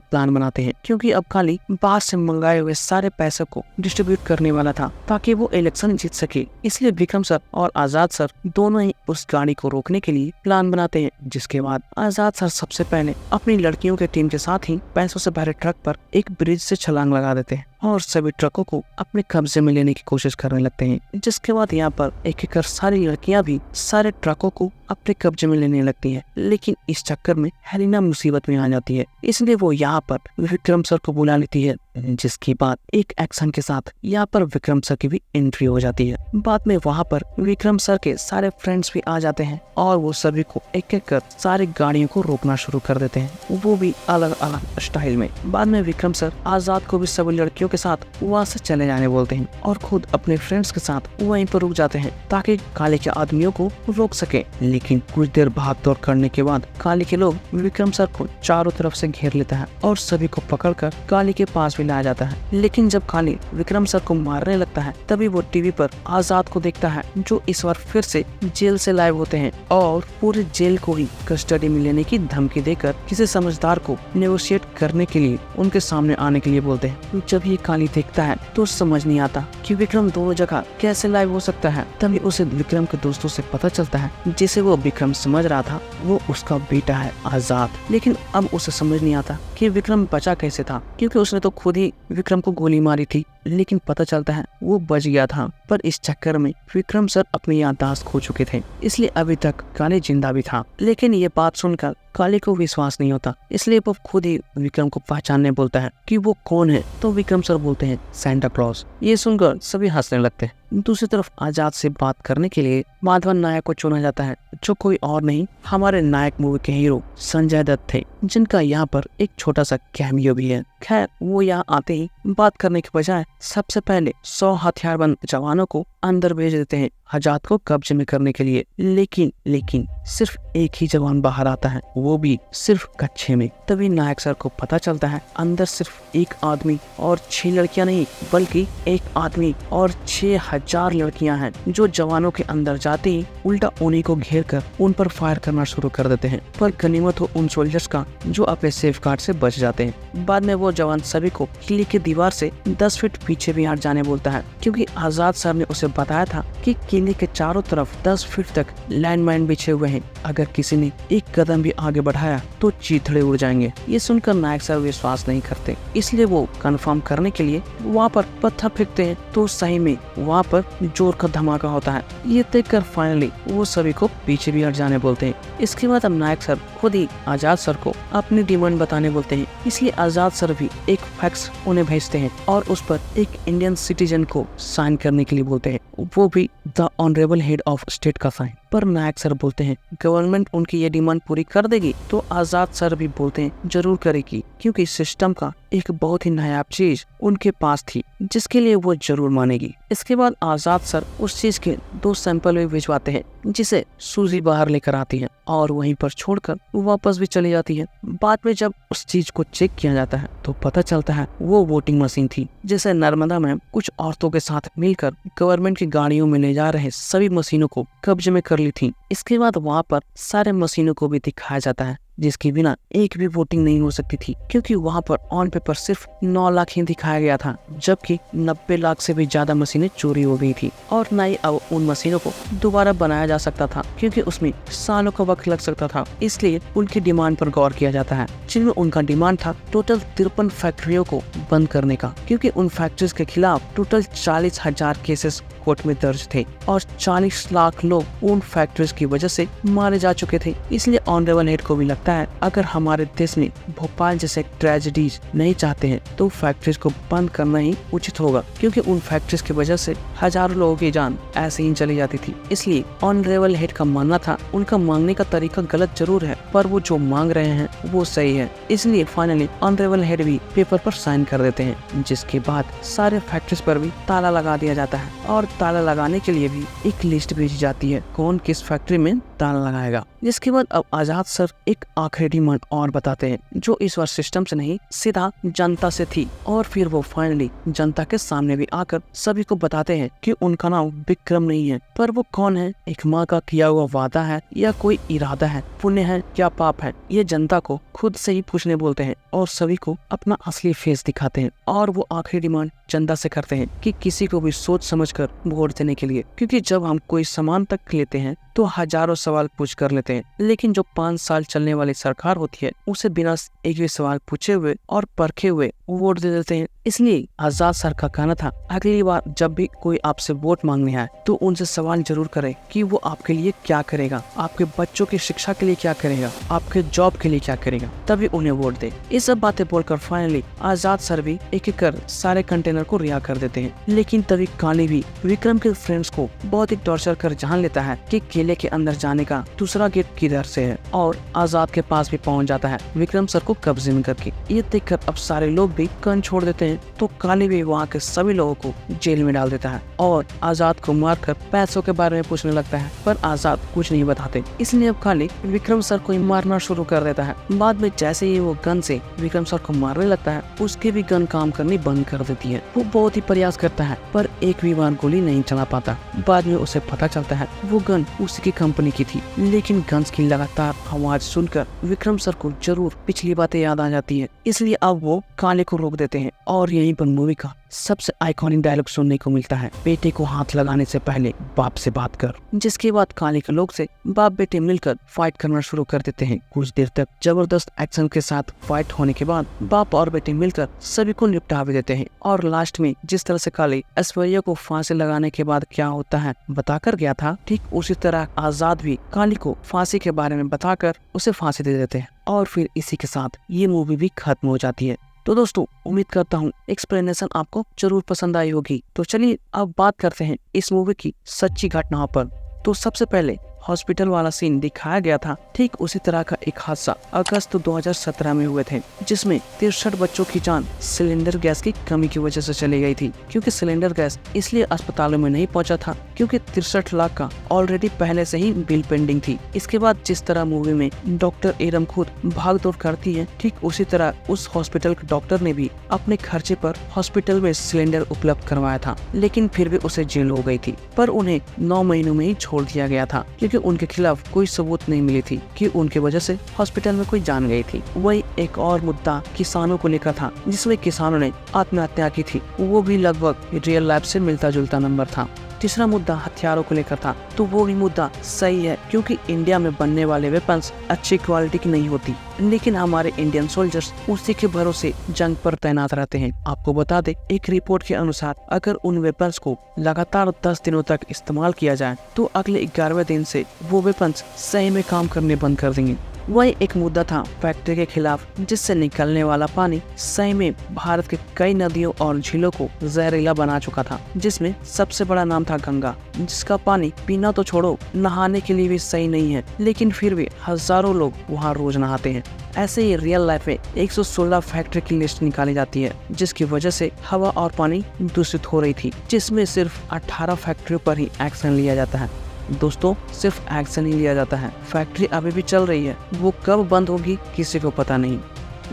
प्लान बनाते हैं, क्योंकि अब काली बाहर से मंगाए हुए सारे पैसों को डिस्ट्रीब्यूट करने वाला था ताकि वो इलेक्शन जीत सके। इसलिए विक्रम सर और आजाद सर दोनों ही उस गाड़ी को रोकने के लिए प्लान बनाते हैं। जिसके बाद आजाद सर सबसे पहले अपनी लड़कियों के टीम के साथ ही पैसों से भरे ट्रक पर एक ब्रिज से छलांग लगा देते हैं और सभी ट्रकों को अपने कब्जे में लेने की कोशिश करने लगते हैं। जिसके बाद यहाँ पर एक एक कर सारी लड़कियां भी सारे ट्रकों को अपने कब्जे में लेने लगती हैं। लेकिन इस चक्कर में हेलिना मुसीबत में आ जाती है, इसलिए वो यहाँ पर विक्रम सर को बुला लेती है जिसके बाद एक एक्शन के साथ यहाँ पर विक्रम सर की भी एंट्री हो जाती है। बाद में वहाँ पर विक्रम सर के सारे फ्रेंड्स भी आ जाते हैं और वो सभी को एक एक कर सारी गाड़ियों को रोकना शुरू कर देते हैं, वो भी अलग अलग स्टाइल में। बाद में विक्रम सर आजाद को भी सभी लड़कियों के साथ वहाँ से चले जाने बोलते हैं और खुद अपने फ्रेंड्स के साथ वहीं पर रुक जाते हैं ताकि काले के आदमियों को रोक सके। लेकिन कुछ देर भाग दौड़ करने के बाद काले के लोग विक्रम सर को चारों तरफ से घेर लेता है और सभी को पकड़कर काली के पास भी लाया जाता है। लेकिन जब काली विक्रम सर को मारने लगता है तभी वो टीवी पर आजाद को देखता है, जो इस बार फिर से जेल से लाइव होते हैं और पूरे जेल को ही कस्टडी में लेने की धमकी देकर किसी समझदार को नेगोशिएट करने के लिए उनके सामने आने के लिए बोलते हैं। जब ये काली देखता है तो समझ नहीं आता कि विक्रम दोनों जगह कैसे लाइव हो सकता है। तभी उसे विक्रम के दोस्तों से पता चलता है जिसे वो विक्रम समझ रहा था वो उसका बेटा है आजाद। लेकिन अब उसे समझ नहीं आता कि विक्रम बचा कैसे था, क्योंकि उसने तो खुद ही विक्रम को गोली मारी थी। लेकिन पता चलता है वो बच गया था, पर इस चक्कर में विक्रम सर अपनी याददाश्त खो चुके थे, इसलिए अभी तक काली जिंदा भी था। लेकिन ये बात सुनकर काली को विश्वास नहीं होता, इसलिए वो खुद ही विक्रम को पहचानने बोलता है कि वो कौन है। तो विक्रम सर बोलते हैं सेंटा क्लॉज। ये सुनकर सभी हंसने लगते हैं। दूसरी तरफ आजाद से बात करने के लिए माधवन नायक को चुना जाता है, जो कोई और नहीं हमारे नायक मूवी के हीरो संजय दत्त थे, जिनका यहाँ पर एक छोटा सा कैमियो भी है। खैर वो यहाँ आते ही बात करने के बजाय सबसे पहले 100 हथियारबंद जवानों को अंदर भेज देते हैं आजाद को कब्जे में करने के लिए। लेकिन सिर्फ एक ही जवान बाहर आता है, वो भी सिर्फ कच्छे में। तभी नायक सर को पता चलता है अंदर सिर्फ एक आदमी और 6 लड़कियां नहीं, बल्कि एक आदमी और 6000 लड़कियां हैं, जो जवानों के अंदर जाते ही उल्टा उन्हीं को घेर कर उन पर फायर करना शुरू कर देते हैं। पर गनीमत हो उन सोल्जर्स का जो अपने सेफ गार्ड से बच जाते हैं। बाद में वो जवान सभी को किले की दीवार से 10 फीट पीछे भी हट जाने बोलता है, क्योंकि आजाद सर ने उसे बताया था कि किले के चारों तरफ 10 फीट तक लैंडमाइन बिछे हुए हैं, अगर किसी ने एक कदम भी आगे बढ़ाया तो चीथड़े उड़ जाएंगे। ये सुनकर नायक सर विश्वास नहीं करते, इसलिए वो कंफर्म करने के लिए वहाँ पर पत्थर फेंकते हैं, तो सही में वहाँ पर जोर का धमाका होता है। ये देखकर फाइनली वो सभी को पीछे भी हट जाने बोलते हैं। इसके बाद अब नायक सर खुद ही आजाद सर को अपनी डिमांड बताने बोलते हैं, इसलिए आजाद सर भी एक फैक्स उन्हें भेजते हैं और उस पर एक इंडियन सिटीजन को साइन करने के लिए बोलते हैं, वो भी the honourable head of state का साइन। पर नायक सर बोलते हैं गवर्नमेंट उनकी ये डिमांड पूरी कर देगी। तो आजाद सर भी बोलते हैं जरूर करेगी, क्योंकि सिस्टम का एक बहुत ही नायाब चीज उनके पास थी जिसके लिए वो जरूर मानेगी। इसके बाद आजाद सर उस चीज के 2 सैंपल भी भिजवाते हैं, जिसे सूजी बाहर लेकर आती है और वहीं पर छोड़कर वापस भी चली जाती है। बाद में जब उस चीज को चेक किया जाता है तो पता चलता है वो वोटिंग मशीन थी, जिसे नर्मदा मैम कुछ औरतों के साथ मिलकर गवर्नमेंट की गाड़ियों में ले जा रहे सभी मशीनों को कब्जे में कर ली थी। इसके बाद वहाँ पर सारे मशीनों को भी दिखाया जाता है, जिसके बिना एक भी वोटिंग नहीं हो सकती थी, क्योंकि वहाँ पर ऑन पेपर सिर्फ 9 लाख ही दिखाया गया था, जबकि 90 लाख से भी ज्यादा मशीनें चोरी हो गई थी। और न ही अब उन मशीनों को दोबारा बनाया जा सकता था, क्योंकि उसमें सालों का वक्त लग सकता था। इसलिए उनकी डिमांड पर गौर किया जाता है, जिनमें उनका डिमांड था टोटल 53 फैक्ट्रियों को बंद करने का, क्योंकि उन फैक्ट्रीज के खिलाफ टोटल 40,000 केसेस कोर्ट में दर्ज थे और 40 लाख लोग उन फैक्ट्रीज की वजह से मारे जा चुके थे। इसलिए ऑनरेबल हेड को भी लगता है अगर हमारे देश में भोपाल जैसे ट्रेजेडीज नहीं चाहते हैं तो फैक्ट्रीज को बंद करना ही उचित होगा, क्योंकि उन फैक्ट्रीज की वजह से हजारों लोगों की जान ऐसे ही चली जाती थी। इसलिए ऑनरेबल हेड का मानना था उनका मांगने का तरीका गलत जरूर है, पर वो जो मांग रहे हैं वो सही है। इसलिए फाइनली ऑनरेबल हेड भी पेपर पर साइन कर देते हैं, जिसके बाद सारे फैक्ट्रीज पर भी ताला लगा दिया जाता है और ताला लगाने के लिए भी एक लिस्ट भेजी जाती है कौन किस फैक्ट्री में ताला लगाएगा। जिसके बाद अब आजाद सर एक आखिरी डिमांड और बताते हैं, जो इस बार सिस्टम से नहीं सीधा जनता से थी। और फिर वो फाइनली जनता के सामने भी आकर सभी को बताते हैं कि उनका नाम विक्रम नहीं है, पर वो कौन है, एक माँ का किया हुआ वादा है या कोई इरादा है, पुण्य है या पाप है, ये जनता को खुद से ही पूछने बोलते हैं और सभी को अपना असली फेस दिखाते हैं। और वो आखिरी डिमांड जनता से करते हैं कि किसी को भी सोच समझकर वोट देने के लिए, क्योंकि जब हम कोई सामान तक लेते हैं तो हजारों सवाल पूछ कर लेते हैं, लेकिन जो 5 साल चलने वाली सरकार होती है उसे बिना एक भी सवाल पूछे हुए और परखे हुए वोट दे देते हैं। इसलिए आजाद सर का कहना था अगली बार जब भी कोई आपसे वोट मांगने आए तो उनसे सवाल जरूर करें कि वो आपके लिए क्या करेगा, आपके बच्चों की शिक्षा के लिए क्या करेगा, आपके जॉब के लिए क्या करेगा, तभी उन्हें वोट दे। इस सब बातें बोलकर फाइनली आजाद सर भी एक एक कर सारे कंटेनर को रिहा कर देते हैं। लेकिन तभी काली भी विक्रम के फ्रेंड्स को बहुत ही टॉर्चर कर जान लेता है कि किले के अंदर जाने का दूसरा गेट किधर से है, और आजाद के पास भी पहुंच जाता है विक्रम सर को कब्जे में करके। ये देखकर अब सारे लोग भी गन छोड़ देते हैं, तो काली भी वहाँ के सभी लोगों को जेल में डाल देता है और आजाद को मारकर पैसों के बारे में पूछने लगता है, पर आजाद कुछ नहीं बताते। इसलिए अब काली विक्रम सर को मारना शुरू कर देता है। बाद में जैसे ही वो गन से विक्रम सर को मारने लगता है, उसकी भी गन काम करनी बंद कर देती है। वो बहुत ही प्रयास करता है पर एक भी बार गोली नहीं चला पाता। बाद में उसे पता चलता है वो गन उसी की कंपनी की थी, लेकिन गन्स की लगातार आवाज सुनकर विक्रम सर को जरूर पिछली बातें याद आ जाती है। इसलिए अब वो काले को रोक देते हैं और यहीं पर मूवी का सबसे आइकॉनिक डायलॉग सुनने को मिलता है, बेटे को हाथ लगाने से पहले बाप से बात कर। जिसके बाद काले के लोग से बाप बेटे मिलकर फाइट करना शुरू कर देते हैं। कुछ देर तक जबरदस्त एक्शन के साथ फाइट होने के बाद बाप और बेटे मिलकर सभी को निपटा भी देते हैं। और लास्ट में जिस तरह से काले ऐश्वर्या को फांसी लगाने के बाद क्या होता है बताकर गया था, ठीक उसी तरह आजाद भी काली को फांसी के बारे में बताकर उसे फांसी दे देते हैं। और फिर इसी के साथ ये मूवी भी खत्म हो जाती है। तो दोस्तों उम्मीद करता हूँ एक्सप्लेनेशन आपको जरूर पसंद आई होगी। तो चलिए अब बात करते हैं इस मूवी की सच्ची घटनाओं पर। तो सबसे पहले हॉस्पिटल वाला सीन दिखाया गया था, ठीक उसी तरह का एक हादसा अगस्त 2017 में हुए थे, जिसमें 63 बच्चों की जान सिलेंडर गैस की कमी की वजह से चली गई थी। क्योंकि सिलेंडर गैस इसलिए अस्पतालों में नहीं पहुंचा था क्योंकि 63 लाख का ऑलरेडी पहले से ही बिल पेंडिंग थी। इसके बाद जिस तरह मूवी में डॉक्टर एरम खुद भाग दौड़ करती है, ठीक उसी तरह उस हॉस्पिटल के डॉक्टर ने भी अपने खर्चे पर हॉस्पिटल में सिलेंडर उपलब्ध करवाया था, लेकिन फिर भी उसे जेल हो गई थी। पर उन्हें 9 महीनों में ही छोड़ दिया गया था क्योंकि उनके खिलाफ कोई सबूत नहीं मिली थी कि उनके वजह से हॉस्पिटल में कोई जान गई थी। वही एक और मुद्दा किसानों को लेकर था, जिसमें किसानों ने आत्महत्या की थी। वो भी लगभग रियल लाइफ से मिलता जुलता नंबर था। तीसरा मुद्दा हथियारों को लेकर था, तो वो भी मुद्दा सही है क्योंकि इंडिया में बनने वाले वेपन्स अच्छी क्वालिटी की नहीं होती, लेकिन हमारे इंडियन सोल्जर्स उसी के भरोसे जंग पर तैनात रहते हैं। आपको बता दे, एक रिपोर्ट के अनुसार अगर उन वेपन्स को लगातार 10 दिनों तक इस्तेमाल किया जाए तो अगले 11वें दिन से वो वेपन्स सही में काम करने बंद कर देंगे। वही एक मुद्दा था फैक्ट्री के खिलाफ, जिससे निकलने वाला पानी सही में भारत के कई नदियों और झीलों को जहरीला बना चुका था, जिसमें सबसे बड़ा नाम था गंगा, जिसका पानी पीना तो छोड़ो नहाने के लिए भी सही नहीं है, लेकिन फिर भी हजारों लोग वहाँ रोज नहाते हैं। ऐसे ही रियल लाइफ में 116 फैक्ट्री की लिस्ट निकाली जाती है, जिसकी वजह से हवा और पानी दूषित हो रही थी, जिसमें सिर्फ 18 फैक्ट्रियों पर ही एक्शन लिया जाता है। दोस्तों सिर्फ एक्शन ही लिया जाता है, फैक्ट्री अभी भी चल रही है, वो कब बंद होगी किसी को पता नहीं।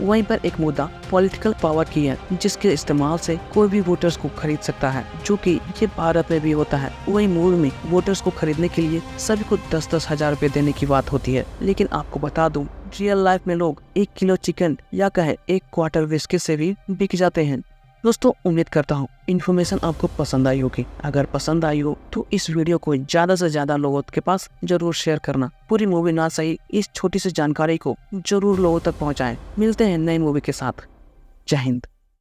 वहीं पर एक मुद्दा पॉलिटिकल पावर की है, जिसके इस्तेमाल से कोई भी वोटर्स को खरीद सकता है, जो कि ये भारत में भी होता है। वही मूवी में वोटर्स को खरीदने के लिए सभी को 10-10 हजार रुपए देने की बात होती है, लेकिन आपको बता दूं रियल लाइफ में लोग 1 किलो चिकन या कहे 1 क्वार्टर विस्की से भी बिक जाते हैं। दोस्तों उम्मीद करता हूँ इन्फॉर्मेशन आपको पसंद आई होगी। अगर पसंद आई हो तो इस वीडियो को ज्यादा से ज्यादा लोगों के पास जरूर शेयर करना। पूरी मूवी ना सही, इस छोटी सी जानकारी को जरूर लोगों तक पहुँचाएं। मिलते हैं नई मूवी के साथ। जय हिंद।